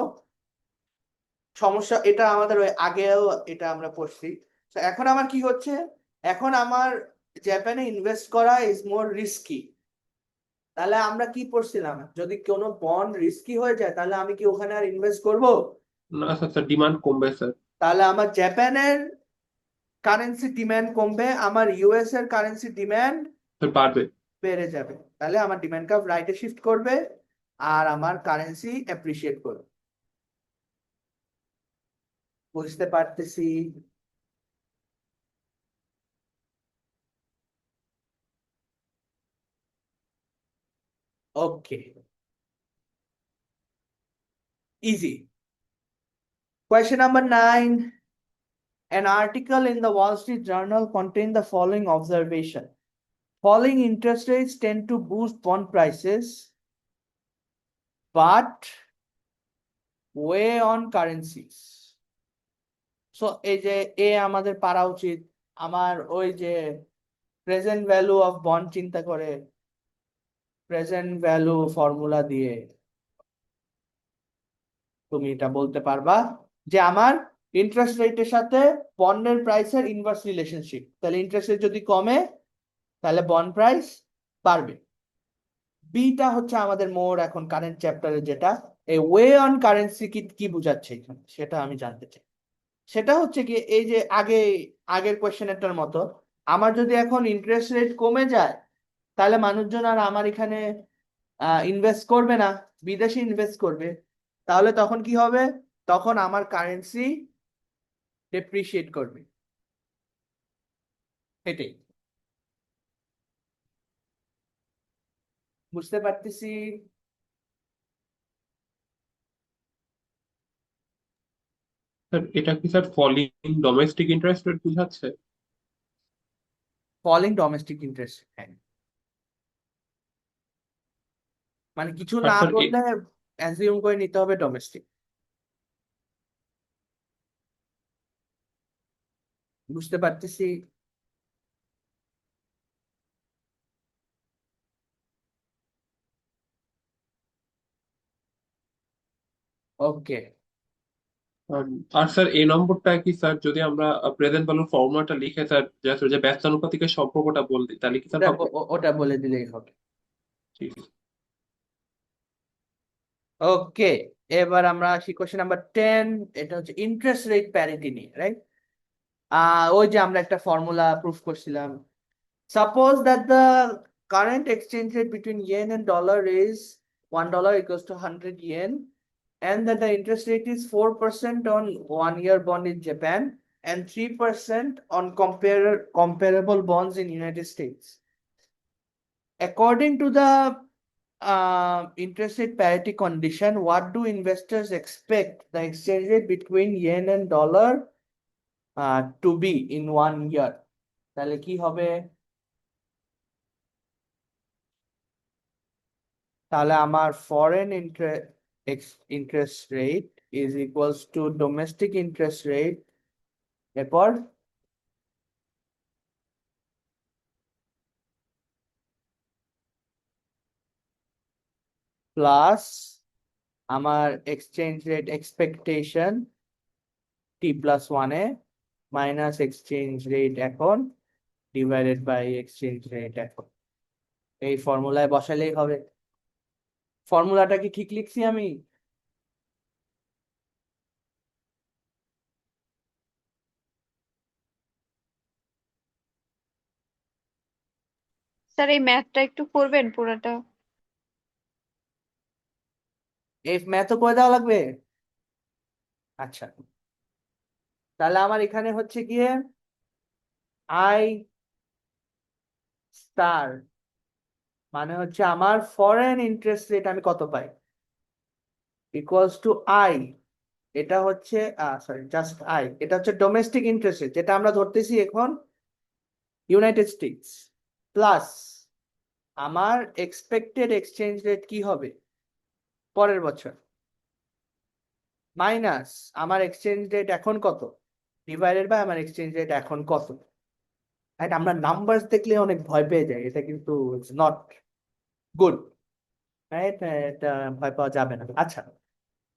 সমস্যা এটা আমাদের ওই আগেও এটা আমরা পড়ছি। তো এখন আমার কি হচ্ছে, এখন আমার জাপানে ইনভেস্ট করা ইজ মোর রিস্কি। তাহলে আমরা কি পড়ছিলাম, যদি কোনো বন্ড রিস্কি হয়ে যায় তাহলে আমি কি ওখানে আর ইনভেস্ট করব? না স্যার, স্যার ডিমান্ড কমবে স্যার। তাহলে আমার জাপানের কারেন্সি ডিমান্ড কমবে, আমার ইউএস এর কারেন্সি ডিমান্ড স্যার বাড়বে। বেড়ে যাবে। তাহলে আমার ডিমান্ড কার্ভ রাইটে শিফট করবে আর আমার কারেন্সি অ্যাপ্রিসিয়েট করবে। বুঝতে পারতেছি? ওকে, easy. Question number 9. An article in the Wall Street Journal contained the following observation. Falling interest rates tend to boost bond prices, but weigh on currencies. So এই যে আমাদের পারা উচিত, আমার ওই যে প্রেজেন্ট ভ্যালু অফ বন্ড চিন্তা করে প্রেজেন্ট ভ্যালু ফর্মুলা দিয়ে তুমি এটা বলতে পারবা যে আমার ইন্টারেস্ট রেটের সাথে বন্ডের প্রাইসের ইনভার্স রিলেশনশিপ। তাহলে ইন্টারেস্ট রেট যদি কমে তাহলে বন্ড প্রাইস বাড়বে। বিটা হচ্ছে আমাদের মোর এখন কারেন্ট চ্যাপ্টারে যেটা, এই ওয়ে অন কারেন্সি কি বোঝাচ্ছে এখানে সেটা আমি জানতে চাই। সেটা হচ্ছে কি, এই যে আগের কোয়েশ্চেনেরটার মতো, আমার যদি এখন ইন্টারেস্ট রেট কমে যায় তাহলে মানুষজন আর আমার এখানে ইনভেস্ট করবে না, বিদেশে ইনভেস্ট করবে। তাহলে তখন কি হবে, তখন আমার কারেন্সি ডেপ্রিসিয়েট করবে। এটাই। বুঝতে পারতেছি? স্যার এটা কি sir falling domestic interest rate বোঝাচ্ছে? ফলিং ডোমেস্টিক ইন্টারেস্ট, হ্যাঁ। মানে কিছু আর না স্যার বললে অ্যাজিউম করে নিতে হবে ডোমেস্টিক। বুঝতে পারতেছি? ওকে। আর স্যার এই নম্বরটা কি স্যার, যদি আমরা প্রেজেন্ট ভ্যালুর ফর্মুলাটা লিখে স্যার জাস্ট ওই যে ব্যস্তানুপাতিকের সম্পর্কটা বল দিই তাহলে কি স্যার ওটা হবে? ওটা বলে দিলেই হবে। ঠিক আছে। ওকে, এবার আমরা আসি কোশ্চেন নাম্বার 10। এটা হচ্ছে ইন্টারেস্ট রেট প্যারিটি নিয়ে, রাইট? ওই যে আমরা একটা ফর্মুলা প্রুফ করছিলাম। Suppose that the current exchange rate between yen and dollar is $1 equals to 100 yen, and that the interest rate is 4% on 1-year bond in Japan and 3% on comparable bonds in United States. According to the interest rate parity condition, what do investors expect the exchange rate between yen and dollar to be in 1 year? তাহলে কি হবে? তাহলে আমার foreign interest rate is equals to domestic interest rate, এরপর plus আমার exchange rate expectation T+1 এ minus exchange rate এখন divided by exchange rate এখন। এই ফর্মুলায় বসালেই হবে। ফর্মুলাটা কি ঠিক লিখছি আমি? স্যার এই ম্যাথটা একটু করবেন পুরোটা। এই ম্যাথও করে দেওয়া লাগবে? আচ্ছা, তাহলে আমার এখানে হচ্ছে গিয়ে আই স্টার মানে হচ্ছে আমার ফরেন ইন্টারেস্ট রেট আমি কত পাই ইকুয়ালস টু আই। এটা হচ্ছে সরি জাস্ট আই, এটা হচ্ছে ডোমেস্টিক ইন্টারেস্ট রেট যেটা আমরা ধরতেছি এখন ইউনাইটেড স্টেটস, প্লাস আমার এক্সপেক্টেড এক্সচেঞ্জ রেট কি হবে পরের বছর, মাইনাস আমার এক্সচেঞ্জ রেট এখন কত ডিভাইডেড বাই আমার এক্সচেঞ্জ রেট এখন কত। And আমরা নাম্বারস দেখলে অনেক ভয় পেয়ে যাই, এটা কিন্তু ইটস নট গুড, রাইট? এটা ভয় পাওয়া যাবে না। আচ্ছা,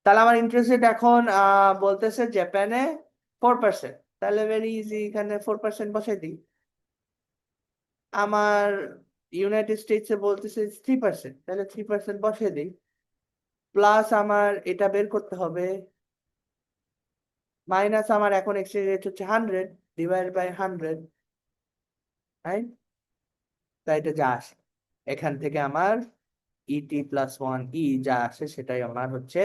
তাহলে আমার ইন্টারেস্ট রেট এখন বলতেছে জাপানে 4%, তাহলে ভেরি ইজি, এখানে 4% বসাই দিই। আমার ইউনাইটেড স্টেটসে বলতেছে 3%, তাহলে 3% বসিয়ে দিই। প্লাস আমার এটা বের করতে হবে, মাইনাস আমার এখন এক্সচেঞ্জ রেট হচ্ছে 100 ডিভাইড বাই 100, রাইট? তাই এটা যা আসে এখান থেকে আমার ET+1 যা আসে সেটাই আমার হচ্ছে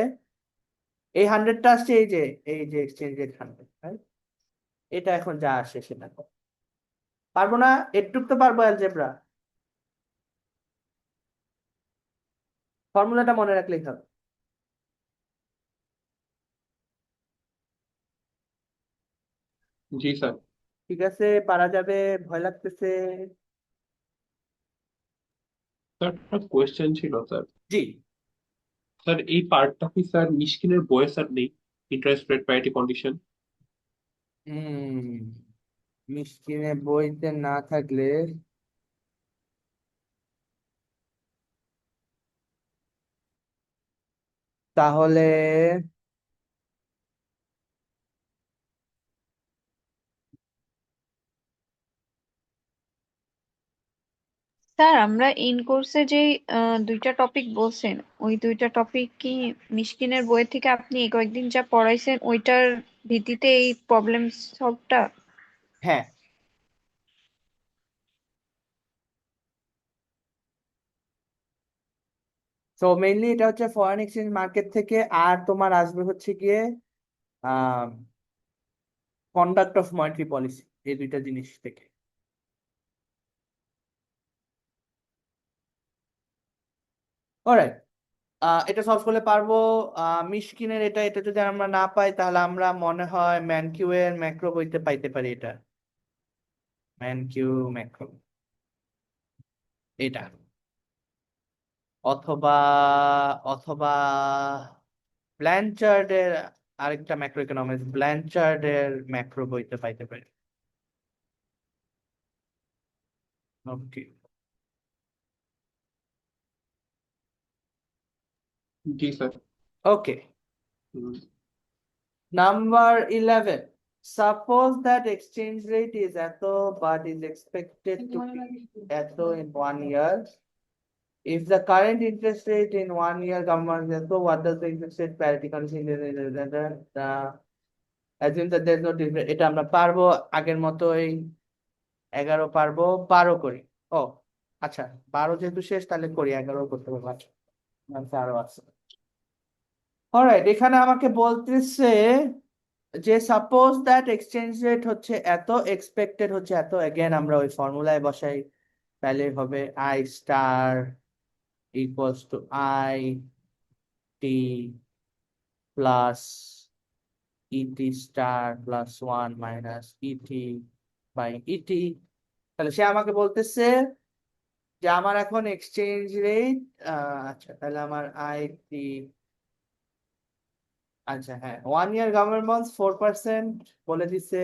এই 100টা আসছে, এই যে এক্সচেঞ্জ রেট 100, রাইট? এটা এখন যা আসে সেটা পারবো না, একটু তো পারবো অ্যালজেব্রা, ফর্মুলাটা মনে রাখলেই হবে। জি স্যার। ঠিক আছে, পারা যাবে, ভয় লাগতেছে? স্যার একটা কোয়েশ্চেন ছিল স্যার। জি। স্যার এই পার্টটা কি স্যার মিশকিনের বইয়ে স্যার নেই? Interest rate parity condition. Hmm মিষ্টিনে বইতে না থাকলে তাহলে স্যার আমরা ইন কোর্সে যে দুইটা টপিক বলছেন ওই দুইটা টপিক কি মিশকিনের বই থেকে আপনি এই কয়েকদিন যা পড়াইছেন ওইটার ভিত্তিতে এই প্রবলেম সলভটা? হ্যাঁ, তো মেইনলি এটা হচ্ছে ফরেন এক্সচেঞ্জ মার্কেট থেকে, আর তোমার আসবে হচ্ছে গিয়ে কন্ডাক্ট অফ মনিটারি পলিসি, এই দুইটা জিনিস থেকে। অলরাইট, এটা সলভ করলে পারবো। মিশকিনের এটা এটা যদি আমরা না পাই তাহলে আমরা মনে হয় ম্যানকিউ এর ম্যাক্রো বইতে পাইতে পারি, এটা ম্যানকিউ ম্যাক্রো এটা, অথবা অথবা ব্ল্যানচার্ডের আরেকটা ম্যাক্রো ইকোনমিক্স, ব্ল্যানচার্ডের ম্যাক্রো বইতে পাইতে পারি। ওকে, জি sir. Okay, number 11, suppose that exchange rate is এত but is expected to be এত in 1 year. If the current interest rate in 1 year comes so what does the interest rate parity condition assume that there is no difference? এটা আমরা পারবো আগের মতোই, 11 পারবো, 12 করি। ও আচ্ছা, 12 যেহেতু শেষ তাহলে করি, 11 করতে পারবো। আচ্ছা, আরো আছে। অলরাইট, এখানে আমাকে বলতেছে যে সাপোজ দ্যাট এক্সচেঞ্জ রেট হচ্ছে এত, এক্সপেক্টেড হচ্ছে এত, এগেন আমরা ওই ফর্মুলায় বসাই, তাহলে হবে I star equals to I T plus ET star plus 1 minus ET by ET. তাহলে সে আমাকে বলতেছে যে আমার এখন এক্সচেঞ্জ রেট, আচ্ছা তাহলে আমার আইটি, আচ্ছা হ্যাঁ, 1 year গভর্নমেন্ট বন্ডস 4% বলে দিছে,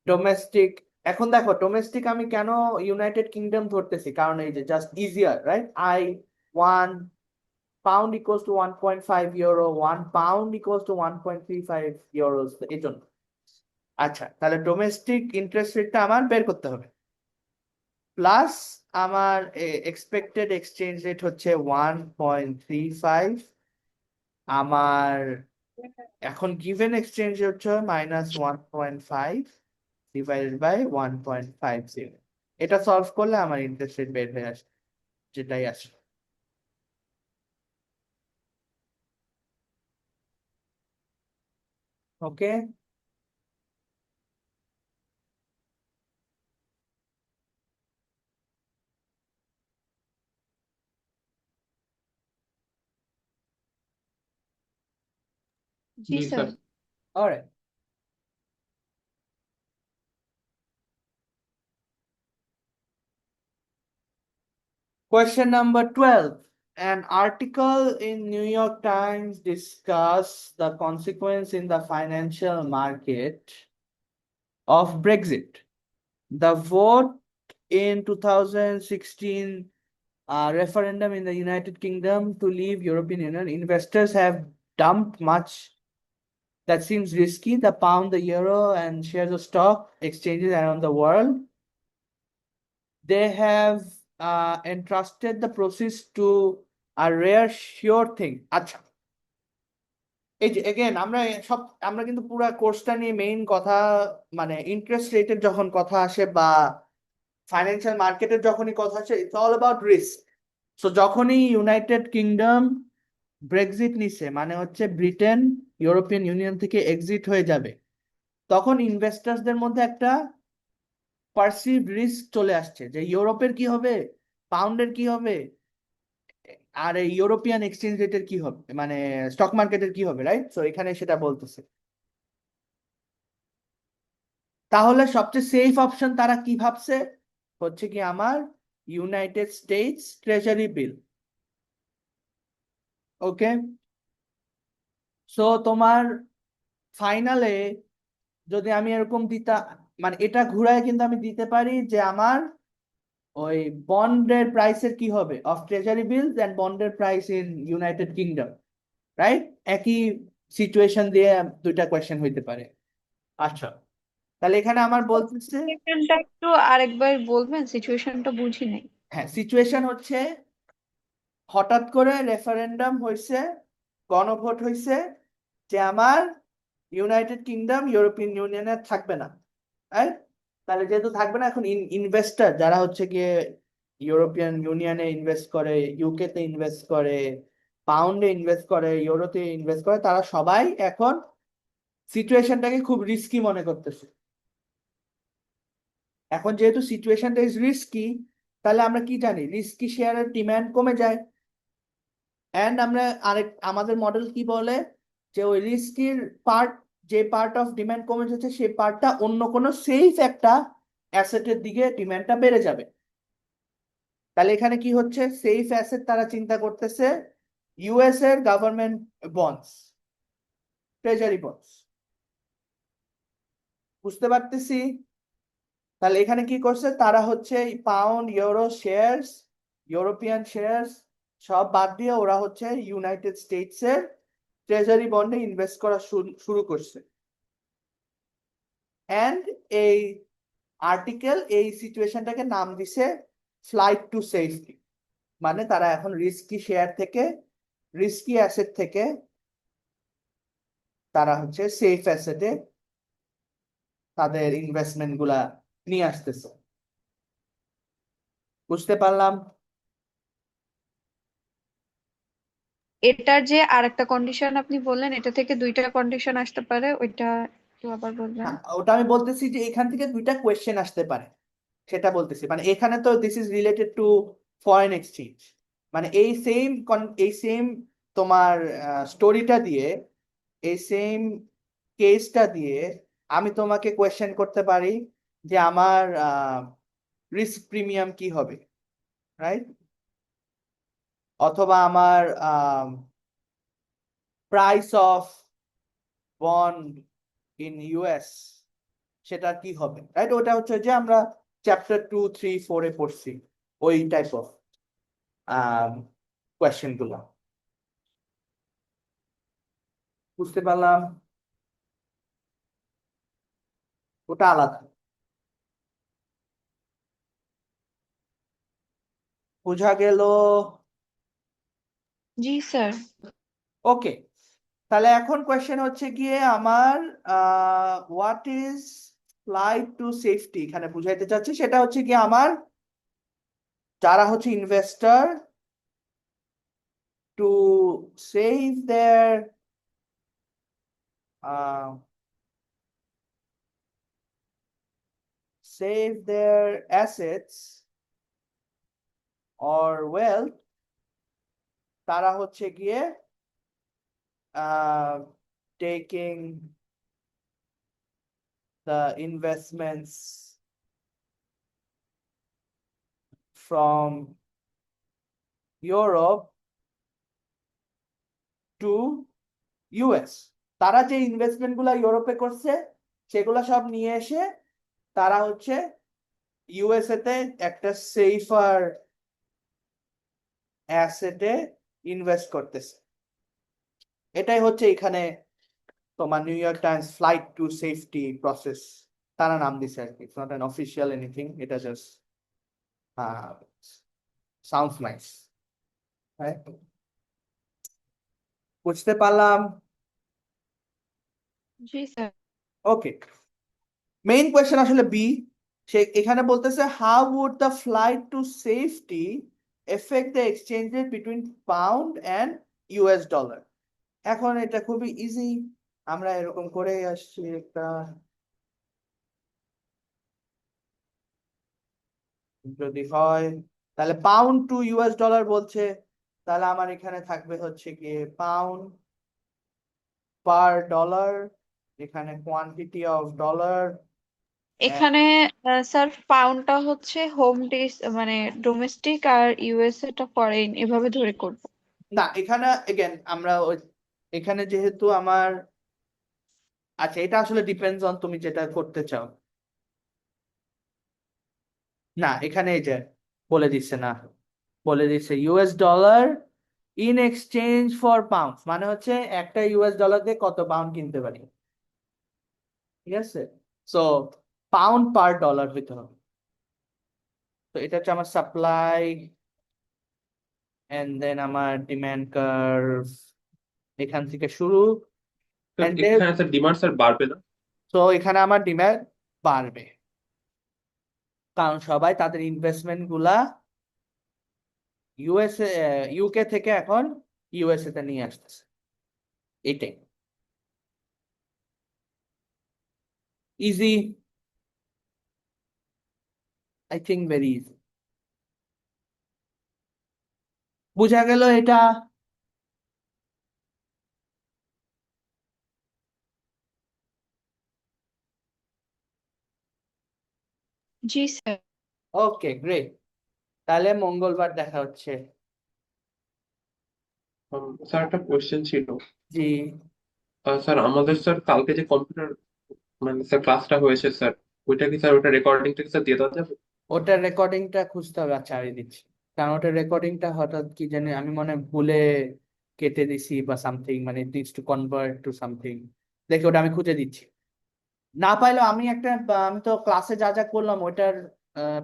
ডোমেস্টিক এখন দেখো ডোমেস্টিক আমি কেন ইউনাইটেড কিংডম ধরতেছি, কারণ এই যে just easier, right? One pound equals to 1.5 euro, 1 pound equals to 1.35 euros, এই জন্য। আচ্ছা, তাহলে ডোমেস্টিক ইন্টারেস্ট রেটটা আমার বের করতে হবে, প্লাস আমার এক্সপেক্টেড এক্সচেঞ্জ রেট হচ্ছে 1.35, আমার এখন গিভেন এক্সচেঞ্জ হচ্ছে -1.5 ডিভাইডেড বাই 1.50। এটা সলভ করলে আমার ইন্টারেস্ট রেট বের হয়ে আসে, যেটাই আসে। ওকে, জি জি sir. Sir. Alright. Question number 12. An article in New York Times discussed the consequence in the financial market of Brexit. The vote in 2016 referendum in the United Kingdom to leave European Union. Investors have dumped much that seems risky, the pound, the euro, and shares of stock exchanges around the world. They have entrusted the process to a rare sure thing. আচ্ছা, এই যে again আমরা কিন্তু পুরা কোর্সটা নিয়ে main কথা, মানে ইন্টারেস্ট রেটের যখন কথা আসে বা ফাইন্যান্সিয়াল মার্কেটের যখনই কথা আসে, it's all about risk. So যখনই ইউনাইটেড কিংডম ব্রেক্সিট নিছে, মানে হচ্ছে ব্রিটেন ইউরোপিয়ান ইউনিয়ন থেকে এক্সিট হয়ে যাবে, তখন ইনভেস্টারসদের মধ্যে একটা পারসিভ রিস্ক চলে আসছে যে ইউরোপের কি হবে, পাউন্ডের কি হবে, আর এই ইউরোপিয়ান এক্সচেঞ্জ রেটের কি হবে, মানে স্টক মার্কেটের কি হবে, রাইট? সো এখানে সেটা বলতেছে। তাহলে সবচেয়ে সেফ অপশন তারা কি ভাবছে, হচ্ছে কি আমার ইউনাইটেড স্টেটস ট্রেজারি বিল। ওকে, সো তোমার ফাইনালে যদি আমি এরকম মানে এটা ঘুরায় কিন্তু আমি দিতে পারি যে আমার ওই বন্ডের প্রাইসের কি হবে অফ ট্রেজারি বিলস এন্ড বন্ডের price in United kingdom, right? একই সিচুয়েশন দিয়ে দুইটা কোয়েশ্চেন হইতে পারে। আচ্ছা, তাহলে এখানে আমার বলতেছে, সিচুয়েশনটা একটু আরেকবার বলবেন, সিচুয়েশনটা বুঝি নাই। হ্যাঁ, সিচুয়েশন হচ্ছে হঠাৎ করে রেফারেন্ডাম হয়েছে, গণভোট হয়েছে যে আমার ইউনাইটেড কিংডম ইউরোপিয়ান ইউনিয়নে থাকবে না, রাইট? তাহলে যেহেতু থাকবে না, এখন ইনভেস্টর যারা হচ্ছে গিয়ে ইউরোপিয়ান ইউনিয়নে ইনভেস্ট করে, ইউকে তে ইনভেস্ট করে, পাউন্ডে ইনভেস্ট করে, ইউরোতে ইনভেস্ট করে, তারা সবাই এখন সিচুয়েশনটাকে খুব রিস্কি মনে করতেছে। এখন যেহেতু সিচুয়েশনটা ইজ রিস্কি, তাহলে আমরা কি জানি, রিস্কি শেয়ারের ডিমান্ড কমে যায়। এন্ড আমরা আমাদের মডেল কি বলে, যে ওই রিস্কির পার্ট, যে পার্ট অফ ডিমান্ড কমে যাচ্ছে সেই পার্টটা অন্য কোনো সেফ একটা অ্যাসেটের দিকে ডিমান্ডটা বেড়ে যাবে। তাহলে এখানে কি হচ্ছে, সেফ অ্যাসেট তারা চিন্তা করতেছে ইউএস এর গভর্নমেন্ট বন্ডস, ট্রেজারি বন্ডস। বুঝতে পারতেছি? তাহলে এখানে কি করছে তারা, হচ্ছে pound, euro shares, European shares সব বাদ দিয়ে ওরা হচ্ছে ইউনাইটেড স্টেটস এর ট্রেজারি বন্ডে ইনভেস্ট করা শুরু করছে। এন্ড এই আর্টিকেল এই সিচুয়েশনটাকে নাম দিছে ফ্লাইট টু সেফটি, মানে তারা এখন রিস্কি শেয়ার থেকে, রিস্কি অ্যাসেট থেকে তারা হচ্ছে সেফ অ্যাসেটে তাদের ইনভেস্টমেন্ট গুলা নিয়ে আসতেছে। বুঝতে পারলাম? এটার যে আরেকটা কন্ডিশন আপনি বললেন, এটা থেকে দুইটা কন্ডিশন আসতে পারে, ওইটা একটু আবার বলবেন। ওটা আমি বলতেছি যে এখান থেকে দুইটা কোয়েশ্চেন আসতে পারে, সেটা বলতেছি। মানে এখানে তো this is related two foreign exchange, মানে এই সেম তোমার স্টোরিটা দিয়ে, এই সেম কেসটা দিয়ে আমি তোমাকে কোয়েশ্চেন করতে পারি যে আমার রিস্ক প্রিমিয়াম কি হবে, রাইট? অথবা আমার price of bond in US সেটা কি হবে, রাইট? ওটা হচ্ছে যে আমরা চ্যাপ্টার 2, 3, 4 পড়ছি ওই টাইপ অফ কোয়েশ্চেন গুলো। বুঝতে পারলাম, ওটা আলাদা। বোঝা গেল? জি স্যার। ওকে, তাহলে এখন কোয়েশ্চেন হচ্ছে গিয়ে আমার what is flight to safety, এখানে বুঝাইতে চাচ্ছি সেটা হচ্ছে গিয়ে আমার যারা হচ্ছে investor to save there assets or wealth, তারা হচ্ছে গিয়ে taking the investments from Europe to US, তারা যে ইনভেস্টমেন্ট গুলা ইউরোপে করছে সেগুলা সব নিয়ে এসে তারা হচ্ছে ইউএসএ তে একটা সেফার অ্যাসেটে ইনভেস্ট করতেছে। এটাই হচ্ছে এখানে তোমার New York Times flight to safety process তারা নাম দিছে আর কি। It's not an official anything, এটা জাস্ট সাউন্ডস নাইস, রাইট? বুঝতে পারলাম? জি স্যার। ওকে, মেইন কোয়েশ্চেন আসলে বি, সে এখানে বলতেছে how would the flight to safety affect the exchange rate between pound and US dollar. এখন এটা খুবই ইজি, আমরা এরকম করে আসছি একটা, যদি হয় তাহলে পাউন্ড টু ইউএস ডলার বলছে, তাহলে আমার এখানে থাকবে হচ্ছে গিয়ে পাউন্ড পার ডলার, এখানে কোয়ান্টিটি অফ ডলার। এখানে স্যার পাউন্ডটা হচ্ছে হোম ডিস মানে ডোমেস্টিক আর ইউএসএ টা ফরেন এভাবে ধরে করব। না, এখানে এগেন আমরা এখানে যেহেতু আমার, আচ্ছা এটা আসলে ডিপেন্ডস অন তুমি যেটা করতে চাও। না, এখানে এই যে বলে দিচ্ছে, না বলে দিচ্ছে US dollar in exchange for pound, মানে হচ্ছে একটা ইউএস ডলার দিয়ে কত পাউন্ড কিনতে পারি, ঠিক আছে? সো পাউন্ড পার ডলার হইতে হবে। তো এটা হচ্ছে আমার সাপ্লাই এন্ড দেন আমার ডিমান্ড কার্ভ এখান থেকে শুরু, স্যার এন্ড এখানে স্যার ডিমান্ড স্যার বাড়বে না? তো এখানে আমার ডিমান্ড বাড়বে, কারণ সবাই তাদের ইনভেস্টমেন্ট গুলা ইউএসএ ইউকে থেকে এখন ইউএসএ তে নিয়ে আসতেছে, এটাই easy, I think very easy. বুঝা গেল এটা? জি স্যার। ওকে গ্রেট, তাহলে মঙ্গলবার দেখা হচ্ছে। স্যার একটা কোয়েশ্চেন ছিল। জি, স্যার আমাদের স্যার কালকে যে কম্পিউটার মানে স্যার ক্লাসটা হয়েছে স্যার, ওইটা কি স্যার ওটা রেকর্ডিংটা কি স্যার দিয়ে দেওয়া যাবে? ওটার রেকর্ডিংটা খুঁজতে হবে, আচ্ছা আমি দিচ্ছি, কারণ ওটার রেকর্ডিংটা হঠাৎ কি জানি আমি মনে হয় ভুলে কেটে দিছি বা সামথিং, মানে it needs to convert to something, দেখে ওটা আমি খুঁজে দিচ্ছি। না পাইলেও আমি একটা আমি তো ক্লাসে যা যা করলাম ওইটার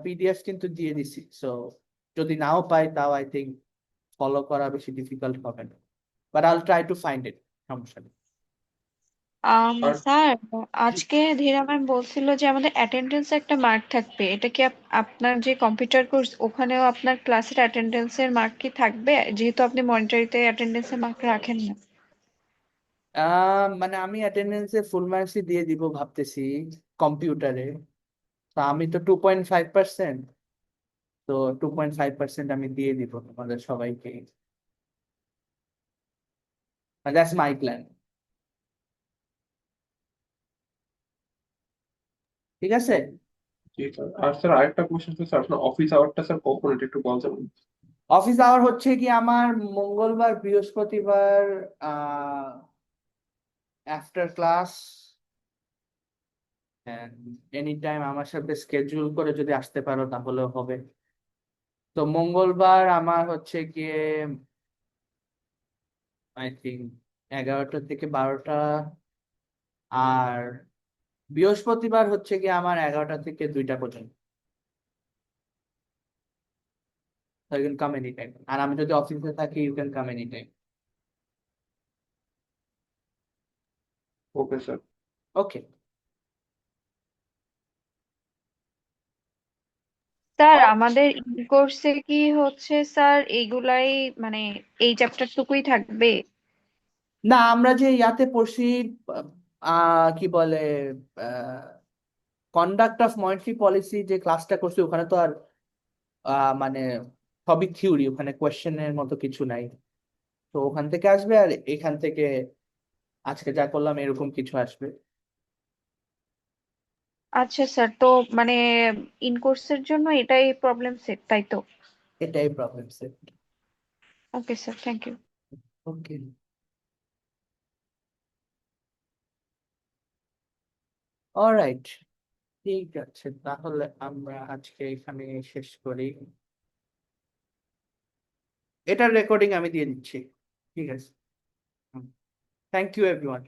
পিডিএফ কিন্তু দিয়ে দিছি, সো যদি নাও পাই তাও আই থিঙ্ক ফলো করা বেশি ডিফিকাল্ট হবে না, বাট আইল ট্রাই টু ফাইন্ড ইট, সমস্যা নেই। আর স্যার আজকে ধীরা ম্যাম বলছিল যে আমাদের অ্যাটেন্ডেন্স একটা মার্ক থাকবে, এটা কি আপনার যে কম্পিউটার কোর্স ওখানেও আপনার ক্লাসের অ্যাটেন্ডেন্সের মার্ক কি থাকবে, যেহেতু আপনি মনিটরিতে অ্যাটেন্ডেন্সের মার্ক রাখেন না? মানে আমি অ্যাটেন্ডেন্সে ফুল মার্কসই দিয়ে দিব ভাবতেছি কম্পিউটারে, তো আমি তো 2.5%, তো 2.5% আমি দিয়ে দিব তোমাদের সবাইকে, দ্যাটস মাই প্ল্যান, ঠিক আছে? জি স্যার, আর স্যার আরেকটা কোয়েশ্চেন ছিল স্যার, আপনার অফিস আওয়ারটা স্যার কখন, এটা একটু বলতে পারবেন? অফিস আওয়ার হচ্ছে কি আমার মঙ্গলবার বৃহস্পতিবার আফটার ক্লাস এনি টাইম আমার সাথে স্কেজুল করে যদি আসতে পারো তাহলেও হবে। তো মঙ্গলবার আমার হচ্ছে গিয়ে আই থিঙ্ক 11টা থেকে 12টা, আর বৃহস্পতিবার হচ্ছে গিয়ে আমার 11টা থেকে 2টা পর্যন্ত। So you can come anytime, আর আমি যদি অফিসে থাকি you can come any time. Okay sir. Okay. Sir আমাদের কোর্সে কি হচ্ছে স্যার এইগুলাই মানে এই চ্যাপ্টারটুকুই থাকবে? না, আমরা যে ইয়াতে পড়ছি, কি বলে, কন্ডাক্ট অফ মনিটারি পলিসি যে ক্লাসটা করছি ওখানে তো আর মানে সবই থিওরি, ওখানে কোয়েশ্চেনের মতো কিছু নাই। তো ওখান থেকে আসবে, আর এখান থেকে আজকে যা করলাম এরকম কিছু আসবে। আচ্ছা স্যার, তো মানে ইন কোর্সের জন্য এটাই প্রবলেম সেট, তাই তো? এটাই problem set. Okay sir, thank you. Okay. Alright, ঠিক আছে, তাহলে আমরা আজকে এখানে শেষ করি। এটার রেকর্ডিং আমি দিয়ে দিচ্ছি। ঠিক আছে। Thank you everyone.